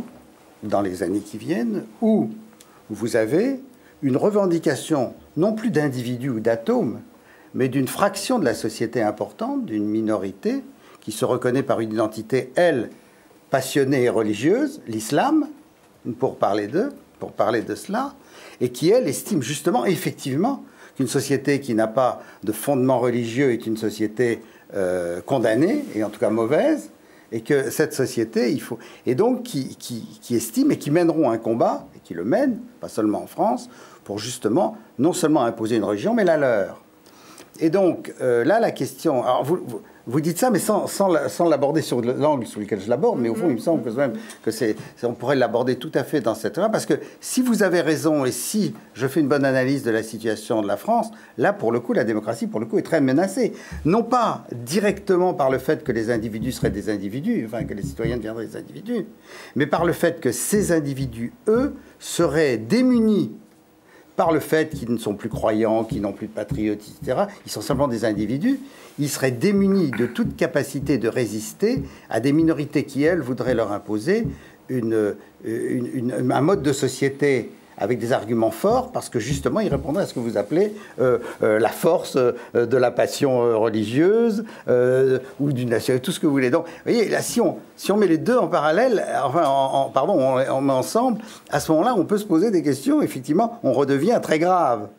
dans les années qui viennent, où vous avez une revendication non plus d'individus ou d'atomes, mais d'une fraction de la société importante, d'une minorité, qui se reconnaît par une identité, elle, passionnée et religieuse, l'islam, pour parler de cela, et qui, elle, estime justement, effectivement, qu'une société qui n'a pas de fondement religieux est une société condamnée, et en tout cas mauvaise, et que cette société, il faut... Et donc, qui estiment et qui mèneront un combat, et qui le mènent, pas seulement en France, pour justement, non seulement imposer une religion, mais la leur. Et donc, là, la question... Alors, vous dites ça, mais sans l'aborder sur l'angle sur lequel je l'aborde, mais au fond, il me semble que on pourrait l'aborder tout à fait dans cette là, parce que si vous avez raison, et si je fais une bonne analyse de la situation de la France, là, pour le coup, la démocratie, pour le coup, est très menacée. Non pas directement par le fait que les individus seraient des individus, enfin, que les citoyens deviendraient des individus, mais par le fait que ces individus, eux, seraient démunis par le fait qu'ils ne sont plus croyants, qu'ils n'ont plus de patriotisme, etc., ils sont simplement des individus, ils seraient démunis de toute capacité de résister à des minorités qui, elles, voudraient leur imposer un mode de société avec des arguments forts, parce que justement, ils répondraient à ce que vous appelez la force de la passion religieuse, ou d'une nation, tout ce que vous voulez. Donc, vous voyez, là, si on met les deux en parallèle, enfin, on met ensemble, à ce moment-là, on peut se poser des questions, effectivement, on redevient très grave.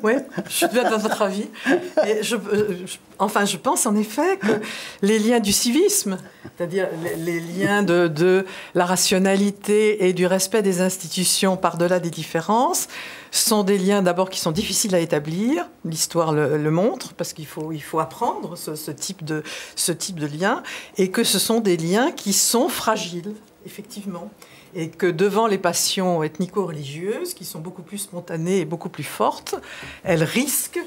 Oui, je suis bien dans votre avis. Et je pense en effet que les liens du civisme, c'est-à-dire les liens de la rationalité et du respect des institutions par-delà des différences, sont des liens d'abord qui sont difficiles à établir. L'histoire le montre, parce qu'il faut apprendre ce type de liens, et que ce sont des liens qui sont fragiles, effectivement. Et que devant les passions ethnico-religieuses, qui sont beaucoup plus spontanées et beaucoup plus fortes, elles risquent,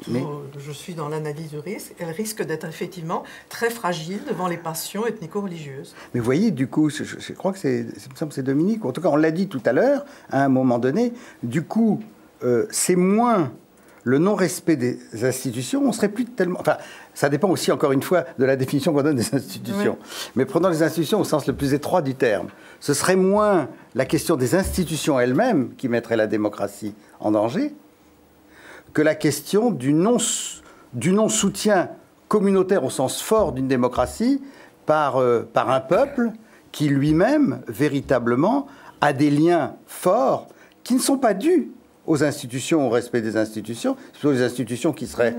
je suis dans l'analyse du risque, elles risquent d'être effectivement très fragiles devant les passions ethnico-religieuses. Mais vous voyez, du coup, je crois que c'est Dominique, en tout cas on l'a dit tout à l'heure, à un moment donné, du coup, c'est moins le non-respect des institutions, on serait plus tellement... Enfin, ça dépend aussi, encore une fois, de la définition qu'on donne des institutions. Oui. Mais prenons les institutions au sens le plus étroit du terme. Ce serait moins la question des institutions elles-mêmes qui mettrait la démocratie en danger que la question du non-soutien communautaire au sens fort d'une démocratie par un peuple qui lui-même, véritablement, a des liens forts qui ne sont pas dus aux institutions, au respect des institutions, ce sont les institutions qui seraient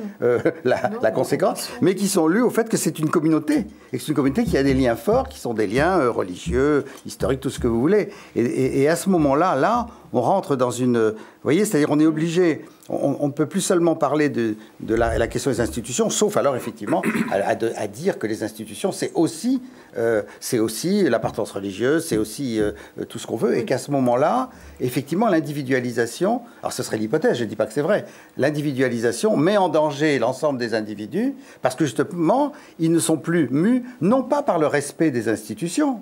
la conséquence, mais qui sont lues au fait que c'est une communauté, et que c'est une communauté qui a des liens forts, qui sont des liens religieux, historiques, tout ce que vous voulez. Et à ce moment-là, on rentre dans une... Vous voyez, c'est-à-dire on est obligé, on ne peut plus seulement parler de la question des institutions, sauf alors effectivement à dire que les institutions, c'est aussi l'appartenance religieuse, c'est aussi tout ce qu'on veut, et qu'à ce moment-là, effectivement, l'individualisation, alors ce serait l'hypothèse, je ne dis pas que c'est vrai, l'individualisation met en danger l'ensemble des individus, parce que justement, ils ne sont plus mus, non pas par le respect des institutions,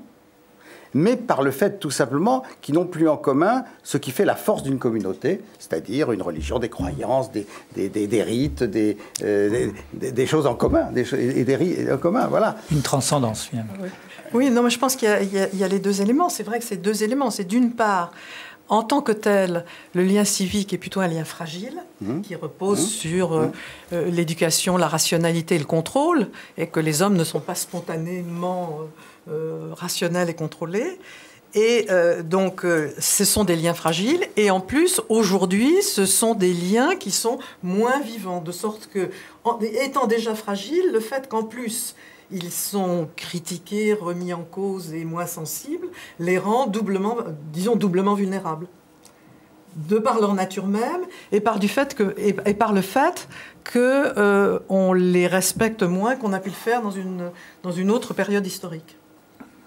mais par le fait tout simplement qu'ils n'ont plus en commun ce qui fait la force d'une communauté, c'est-à-dire une religion, des croyances, des rites, des choses en commun, des rites en commun, voilà. Une transcendance, finalement. Oui, non, mais je pense qu'il y a les deux éléments. C'est vrai que c'est deux éléments. C'est d'une part, en tant que tel, le lien civique est plutôt un lien fragile, qui repose sur l'éducation, la rationalité et le contrôle, et que les hommes ne sont pas spontanément... rationnel et contrôlé. Et donc, ce sont des liens fragiles. Et en plus, aujourd'hui, ce sont des liens qui sont moins vivants. De sorte que, étant déjà fragiles, le fait qu'en plus, ils sont critiqués, remis en cause et moins sensibles, les rend doublement, disons, doublement vulnérables. De par leur nature même et par, par le fait qu'on les respecte moins qu'on a pu le faire dans une autre période historique.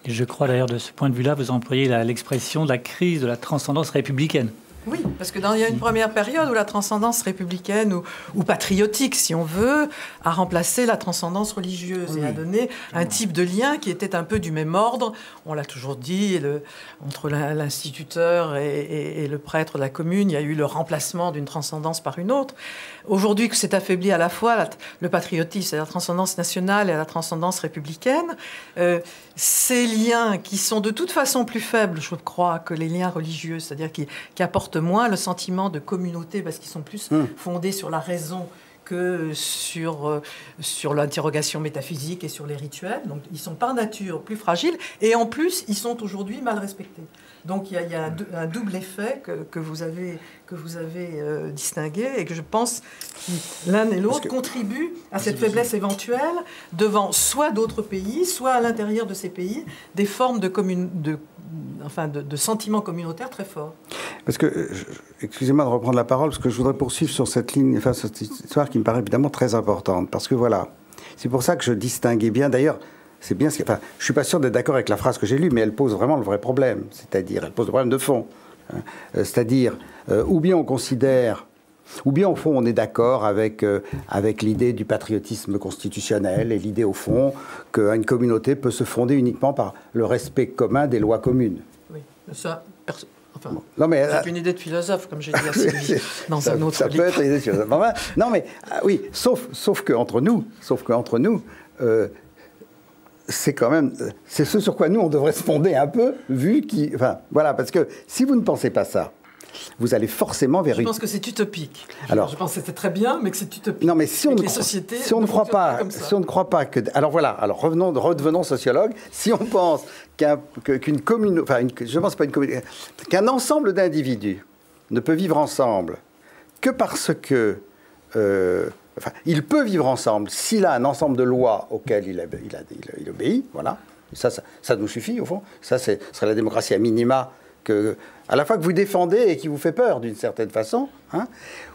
Et je crois d'ailleurs, de ce point de vue-là, vous employez l'expression de la crise de la transcendance républicaine. Oui, parce qu'il y a une première période où la transcendance républicaine ou patriotique, si on veut, a remplacé la transcendance religieuse et a donné un type de lien qui était un peu du même ordre. On l'a toujours dit, entre l'instituteur et le prêtre de la commune, il y a eu le remplacement d'une transcendance par une autre. Aujourd'hui, que c'est affaibli à la fois le patriotisme, c'est la transcendance nationale et la transcendance républicaine, ces liens qui sont de toute façon plus faibles, je crois, que les liens religieux, c'est-à-dire qui apportent moins le sentiment de communauté parce qu'ils sont plus fondés sur la raison que sur l'interrogation métaphysique et sur les rituels. Donc ils sont par nature plus fragiles et en plus ils sont aujourd'hui mal respectés. Donc il y a un double effet que vous avez distingué et que je pense que l'un et l'autre contribuent à cette faiblesse éventuelle devant soit d'autres pays, soit à l'intérieur de ces pays, des formes de sentiments communautaires très forts. Parce que, excusez-moi de reprendre la parole, parce que je voudrais poursuivre sur cette ligne, enfin, cette histoire qui me paraît évidemment très importante. Parce que voilà, c'est pour ça que je distinguais bien. D'ailleurs, c'est bien ce enfin, je suis pas sûr d'être d'accord avec la phrase que j'ai lue, mais elle pose vraiment le vrai problème. C'est-à-dire, elle pose le problème de fond. C'est-à-dire, ou bien on considère, ou bien au fond on est d'accord avec l'idée du patriotisme constitutionnel et l'idée au fond qu'une communauté peut se fonder uniquement par le respect commun des lois communes. Oui, ça... Enfin, non, mais, c'est une idée de philosophe, comme j'ai dit à Sylvie, dans un autre livre. Ça peut être une idée de philosophe. Non, mais oui, sauf qu'entre nous, c'est quand même, c'est ce sur quoi nous on devrait se fonder un peu, enfin, voilà, parce que si vous ne pensez pas ça, vous allez forcément vers... Je pense que c'est utopique. Alors, je pense que c'était très bien, mais que c'est utopique. Non, mais si on ne croit pas que... Alors voilà, alors redevenons sociologues. Si on pense qu'une commune... Enfin, je pense pas une commune... Qu'un ensemble d'individus ne peut vivre ensemble que parce que... enfin, il peut vivre ensemble s'il a un ensemble de lois auxquelles il obéit, voilà. Ça nous suffit, au fond. Ça, ce serait la démocratie à minima à la fois que vous défendez et qui vous fait peur d'une certaine façon, hein,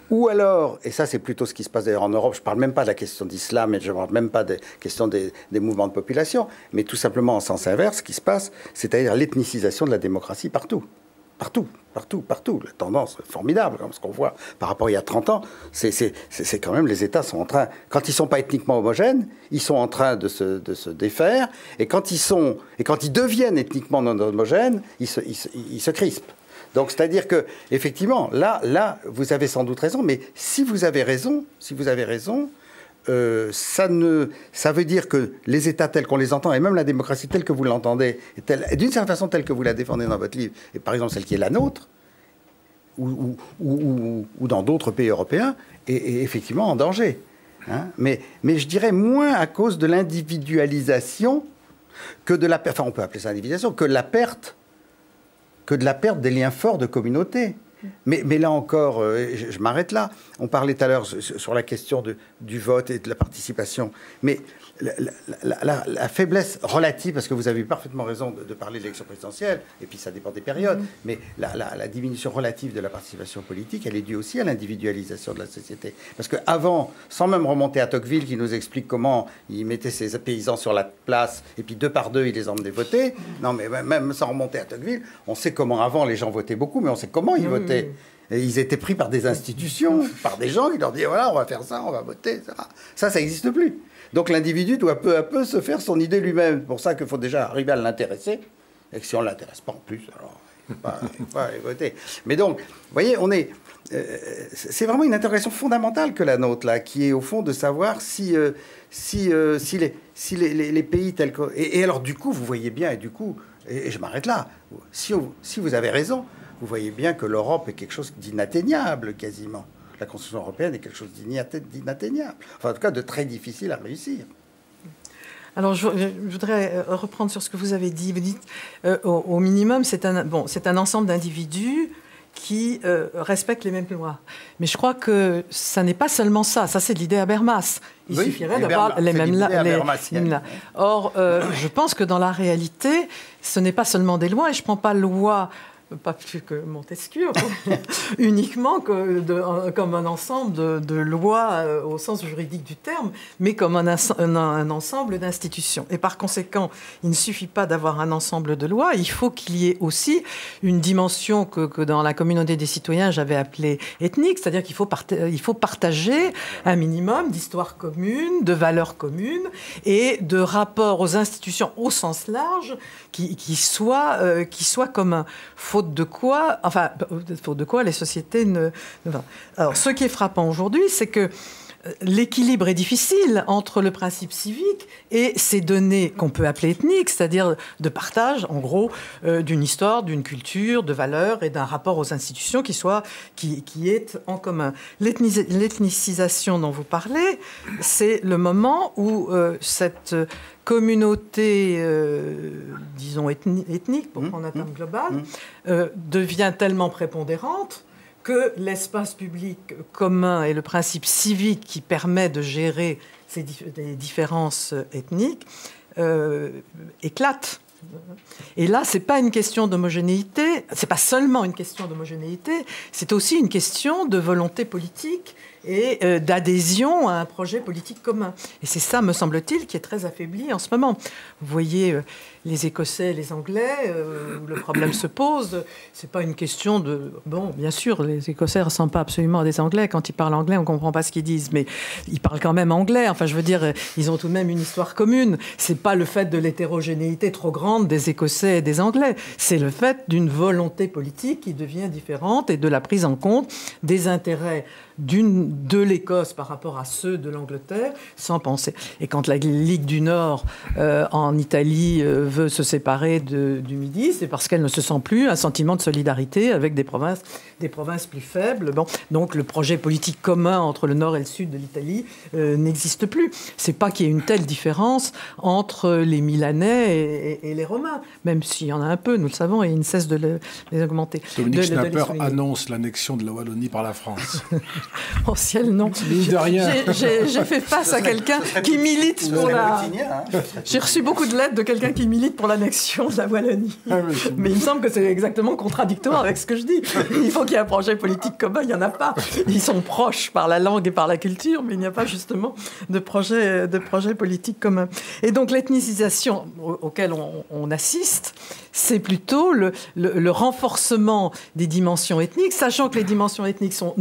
ou alors, et ça c'est plutôt ce qui se passe d'ailleurs en Europe, je ne parle même pas de la question d'islam et je ne parle même pas des questions des mouvements de population, mais tout simplement en sens inverse, ce qui se passe, c'est-à-dire l'ethnicisation de la démocratie partout. Partout. La tendance formidable, comme ce qu'on voit par rapport à il y a 30 ans, c'est quand même les États sont en train, quand ils ne sont pas ethniquement homogènes, ils sont en train de se défaire, et quand ils deviennent ethniquement non homogènes, ils se crispent. Donc c'est-à-dire que effectivement, là, vous avez sans doute raison, mais si vous avez raison, ça veut dire que les États tels qu'on les entend, et même la démocratie telle que vous l'entendez, d'une certaine façon telle que vous la défendez dans votre livre, et par exemple celle qui est la nôtre, ou dans d'autres pays européens, est effectivement en danger. Hein. Mais je dirais moins à cause de l'individualisation que de la perte, enfin on peut appeler ça individualisation, que de la perte des liens forts de communauté. Mais là encore, je m'arrête là. On parlait tout à l'heure sur la question du vote et de la participation. Mais la faiblesse relative, parce que vous avez eu parfaitement raison de parler de l'élection présidentielle, et puis ça dépend des périodes, mais la diminution relative de la participation politique, elle est due aussi à l'individualisation de la société. Parce qu'avant, sans même remonter à Tocqueville, qui nous explique comment il mettait ses paysans sur la place, et puis 2 par 2, il les emmenait voter, non mais même sans remonter à Tocqueville, on sait comment avant les gens votaient beaucoup, mais on sait comment ils votaient. Et ils étaient pris par des institutions, par des gens qui leur disaient voilà, on va faire ça, on va voter, etc. Ça n'existe plus. Donc l'individu doit peu à peu se faire son idée lui-même. C'est pour ça qu'il faut déjà arriver à l'intéresser. Et que si on ne l'intéresse pas en plus, alors il ne faut pas aller voter. Mais donc, vous voyez, c'est vraiment une interrogation fondamentale que la nôtre, là, qui est au fond de savoir si les pays tels que... Et alors du coup, vous voyez bien, et je m'arrête là, si vous avez raison, vous voyez bien que l'Europe est quelque chose d'inatteignable, quasiment. La Constitution européenne est quelque chose d'inatteignable. Enfin, en tout cas, de très difficile à réussir. Alors, je voudrais reprendre sur ce que vous avez dit. Vous dites, au minimum, c'est un ensemble d'individus qui respectent les mêmes lois. Mais je crois que ça n'est pas seulement ça. Ça, c'est de l'idée Habermas. Il suffirait d'avoir les mêmes lois. Or, je pense que dans la réalité, ce n'est pas seulement des lois. Et je ne prends pas loi, pas plus que Montesquieu, uniquement comme un ensemble de lois au sens juridique du terme, mais comme un ensemble d'institutions. Et par conséquent, il ne suffit pas d'avoir un ensemble de lois, il faut qu'il y ait aussi une dimension que dans la communauté des citoyens, j'avais appelée ethnique, c'est-à-dire qu'il faut partager un minimum d'histoire commune, de valeurs communes et de rapports aux institutions au sens large qui soient communs. Faute de quoi les sociétés ne... Alors, ce qui est frappant aujourd'hui, c'est que l'équilibre est difficile entre le principe civique et ces données qu'on peut appeler ethniques, c'est-à-dire de partage, en gros, d'une histoire, d'une culture, de valeurs et d'un rapport aux institutions qui est en commun. L'ethnicisation dont vous parlez, c'est le moment où cette communauté, disons, ethnique, pour prendre un terme global, devient tellement prépondérante que l'espace public commun et le principe civique qui permet de gérer ces différences ethniques éclatent. Et là, c'est pas une question d'homogénéité, c'est pas seulement une question d'homogénéité, c'est aussi une question de volonté politique et d'adhésion à un projet politique commun. Et c'est ça, me semble-t-il, qui est très affaibli en ce moment. Vous voyez les Écossais et les Anglais, où le problème se pose, c'est pas une question de... Bon, bien sûr, les Écossais ne ressemblent pas absolument à des Anglais. Quand ils parlent anglais, on ne comprend pas ce qu'ils disent, mais ils parlent quand même anglais. Enfin, je veux dire, ils ont tout de même une histoire commune. C'est pas le fait de l'hétérogénéité trop grande des Écossais et des Anglais. C'est le fait d'une volonté politique qui devient différente et de la prise en compte des intérêts de l'Écosse par rapport à ceux de l'Angleterre, sans penser. Et quand la Ligue du Nord, en Italie, veut se séparer du Midi, c'est parce qu'elle ne se sent plus un sentiment de solidarité avec des provinces plus faibles. Bon, donc le projet politique commun entre le Nord et le Sud de l'Italie n'existe plus. C'est pas qu'il y ait une telle différence entre les Milanais et les Romains, même s'il y en a un peu, nous le savons, et il ne cesse de les augmenter. Dominique Schnapper annonce l'annexion de la Wallonie par la France. Au ciel, non. De rien. J'ai fait face à quelqu'un qui milite pour la... J'ai reçu beaucoup de lettres de quelqu'un qui milite pour l'annexion de la Wallonie. Ah oui. Mais il me semble que c'est exactement contradictoire avec ce que je dis. Il faut qu'il y ait un projet politique commun, il n'y en a pas. Ils sont proches par la langue et par la culture, mais il n'y a pas justement de projet politique commun. Et donc l'ethnicisation auquel on assiste, c'est plutôt le renforcement des dimensions ethniques, sachant que les dimensions ethniques font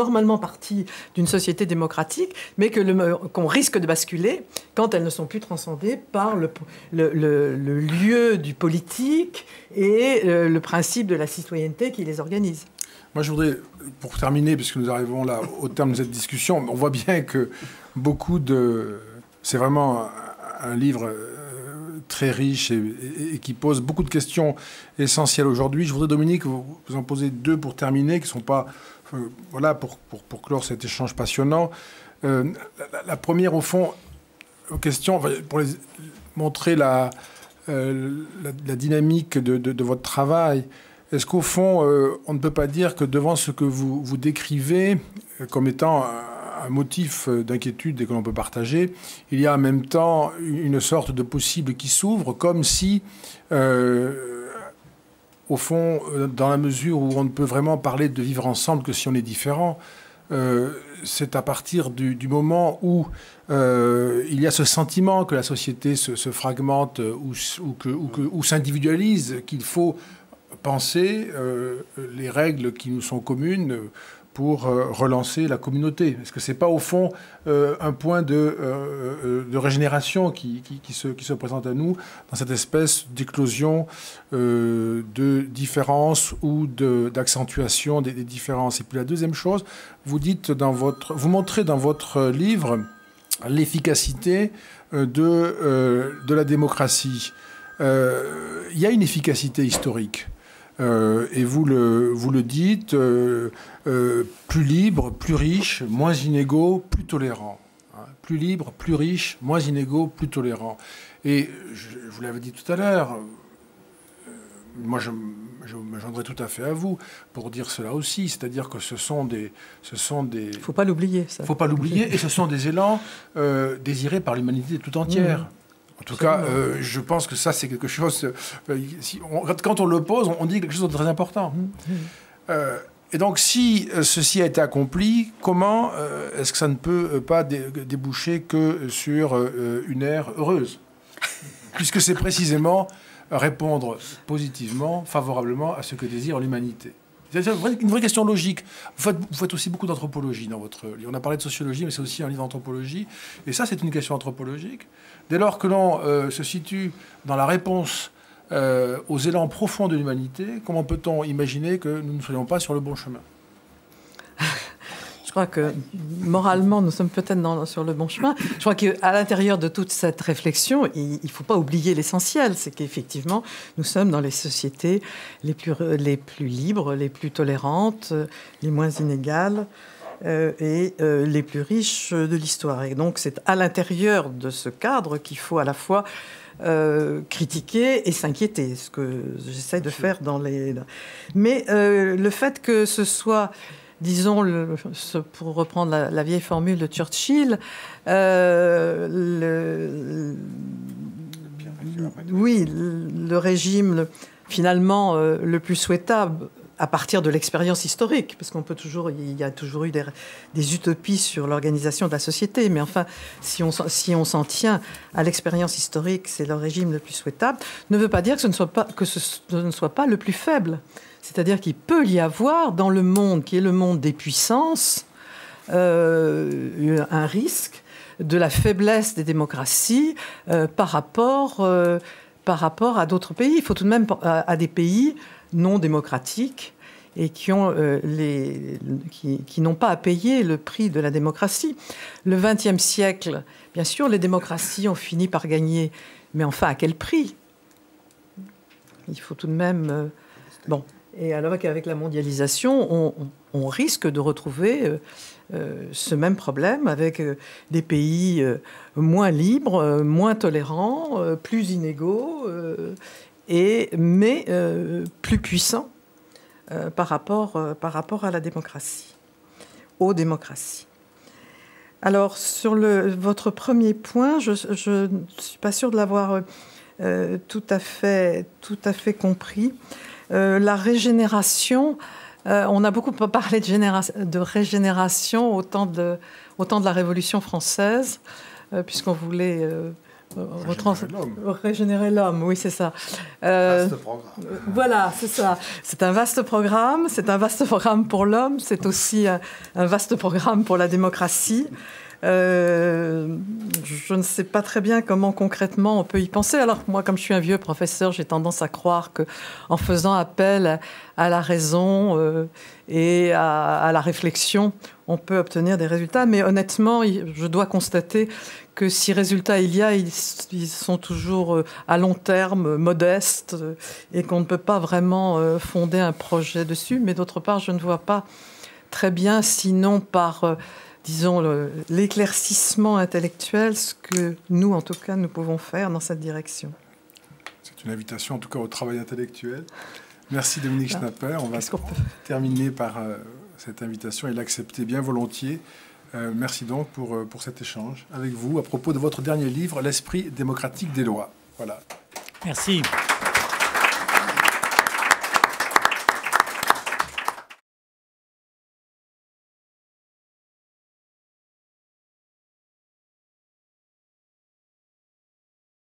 normalement partie d'une société démocratique, mais qu'on risque de basculer quand elles ne sont plus transcendées par le lieu du politique et le principe de la citoyenneté qui les organise. Moi, je voudrais, pour terminer, puisque nous arrivons là au terme de cette discussion, on voit bien que c'est vraiment un livre très riche et qui pose beaucoup de questions essentielles aujourd'hui. Je voudrais, Dominique, vous en poser deux pour terminer, qui ne sont pas... voilà, pour clore cet échange passionnant. La première, au fond, question, pour montrer la dynamique de votre travail, est-ce qu'au fond, on ne peut pas dire que devant ce que vous décrivez comme étant un motif d'inquiétude et que l'on peut partager, il y a en même temps une sorte de possible qui s'ouvre, comme si, au fond, dans la mesure où on ne peut vraiment parler de vivre ensemble que si on est différent, c'est à partir du moment où il y a ce sentiment que la société se fragmente ou s'individualise qu'il faut penser les règles qui nous sont communes pour relancer la communauté. Est-ce que ce n'est pas, au fond, un point de régénération qui se présente à nous dans cette espèce d'éclosion de différences ou d'accentuation des différences? Et puis la deuxième chose, vous montrez dans votre livre l'efficacité de la démocratie. Il y a une efficacité historique. Et vous le dites, plus libre, plus riche, moins inégaux, plus tolérant. hein. Plus libre, plus riche, moins inégaux, plus tolérants. Et je vous l'avais dit tout à l'heure, moi je me joindrai tout à fait à vous pour dire cela aussi, c'est-à-dire que ce sont des... Il ne faut pas l'oublier, ça. Il ne faut pas l'oublier, et ce sont des élans désirés par l'humanité tout entière. En tout cas, je pense que ça, c'est quelque chose... quand on le pose, on dit quelque chose de très important. Et donc, si ceci a été accompli, comment est-ce que ça ne peut pas déboucher que sur une ère heureuse? Puisque c'est précisément répondre positivement, favorablement à ce que désire l'humanité. C'est une vraie question logique. Vous faites aussi beaucoup d'anthropologie dans votre livre. On a parlé de sociologie, mais c'est aussi un livre d'anthropologie. Et ça, c'est une question anthropologique. Dès lors que l'on se situe dans la réponse aux élans profonds de l'humanité, comment peut-on imaginer que nous ne soyons pas sur le bon chemin? Je crois que moralement, nous sommes peut-être sur le bon chemin. Je crois qu'à l'intérieur de toute cette réflexion, il ne faut pas oublier l'essentiel. C'est qu'effectivement, nous sommes dans les sociétés les plus libres, les plus tolérantes, les moins inégales et les plus riches de l'histoire. Et donc, c'est à l'intérieur de ce cadre qu'il faut à la fois critiquer et s'inquiéter, ce que j'essaie de faire dans les... Mais le fait que ce soit... Disons, pour reprendre la vieille formule de Churchill, le régime finalement le plus souhaitable à partir de l'expérience historique, parce il y a toujours eu des utopies sur l'organisation de la société, mais enfin, si on s'en tient à l'expérience historique, c'est le régime le plus souhaitable, ne veut pas dire que ce ne soit pas le plus faible. C'est-à-dire qu'il peut y avoir dans le monde, qui est le monde des puissances, un risque de la faiblesse des démocraties par rapport à d'autres pays. Il faut tout de même à des pays non démocratiques et qui n'ont pas à payer le prix de la démocratie. Le XXe siècle, bien sûr, les démocraties ont fini par gagner, mais enfin, à quel prix? Il faut tout de même... Bon. Et alors qu'avec la mondialisation, on risque de retrouver ce même problème avec des pays moins libres, moins tolérants, plus inégaux, mais plus puissants par rapport à la démocratie, aux démocraties. Alors, sur votre premier point, je ne suis pas sûre de l'avoir tout à fait compris. La régénération, on a beaucoup parlé de régénération au temps de la Révolution française, puisqu'on voulait régénérer l'homme. Oui, c'est ça. Vaste programme. Voilà, c'est ça. C'est un vaste programme. C'est un vaste programme pour l'homme. C'est aussi un vaste programme pour la démocratie. Je ne sais pas très bien comment concrètement on peut y penser. Alors moi, comme je suis un vieux professeur, j'ai tendance à croire qu'en faisant appel à la raison et à la réflexion, on peut obtenir des résultats. Mais honnêtement, je dois constater que si résultats il y a, ils sont toujours à long terme, modestes, et qu'on ne peut pas vraiment fonder un projet dessus. Mais d'autre part, je ne vois pas très bien, sinon par... disons, l'éclaircissement intellectuel, ce que nous, en tout cas, nous pouvons faire dans cette direction. C'est une invitation, en tout cas, au travail intellectuel. Merci, Dominique Schnapper. On va terminer par cette invitation et l'accepter bien volontiers. Merci donc pour cet échange avec vous à propos de votre dernier livre, L'esprit démocratique des lois. Voilà. Merci.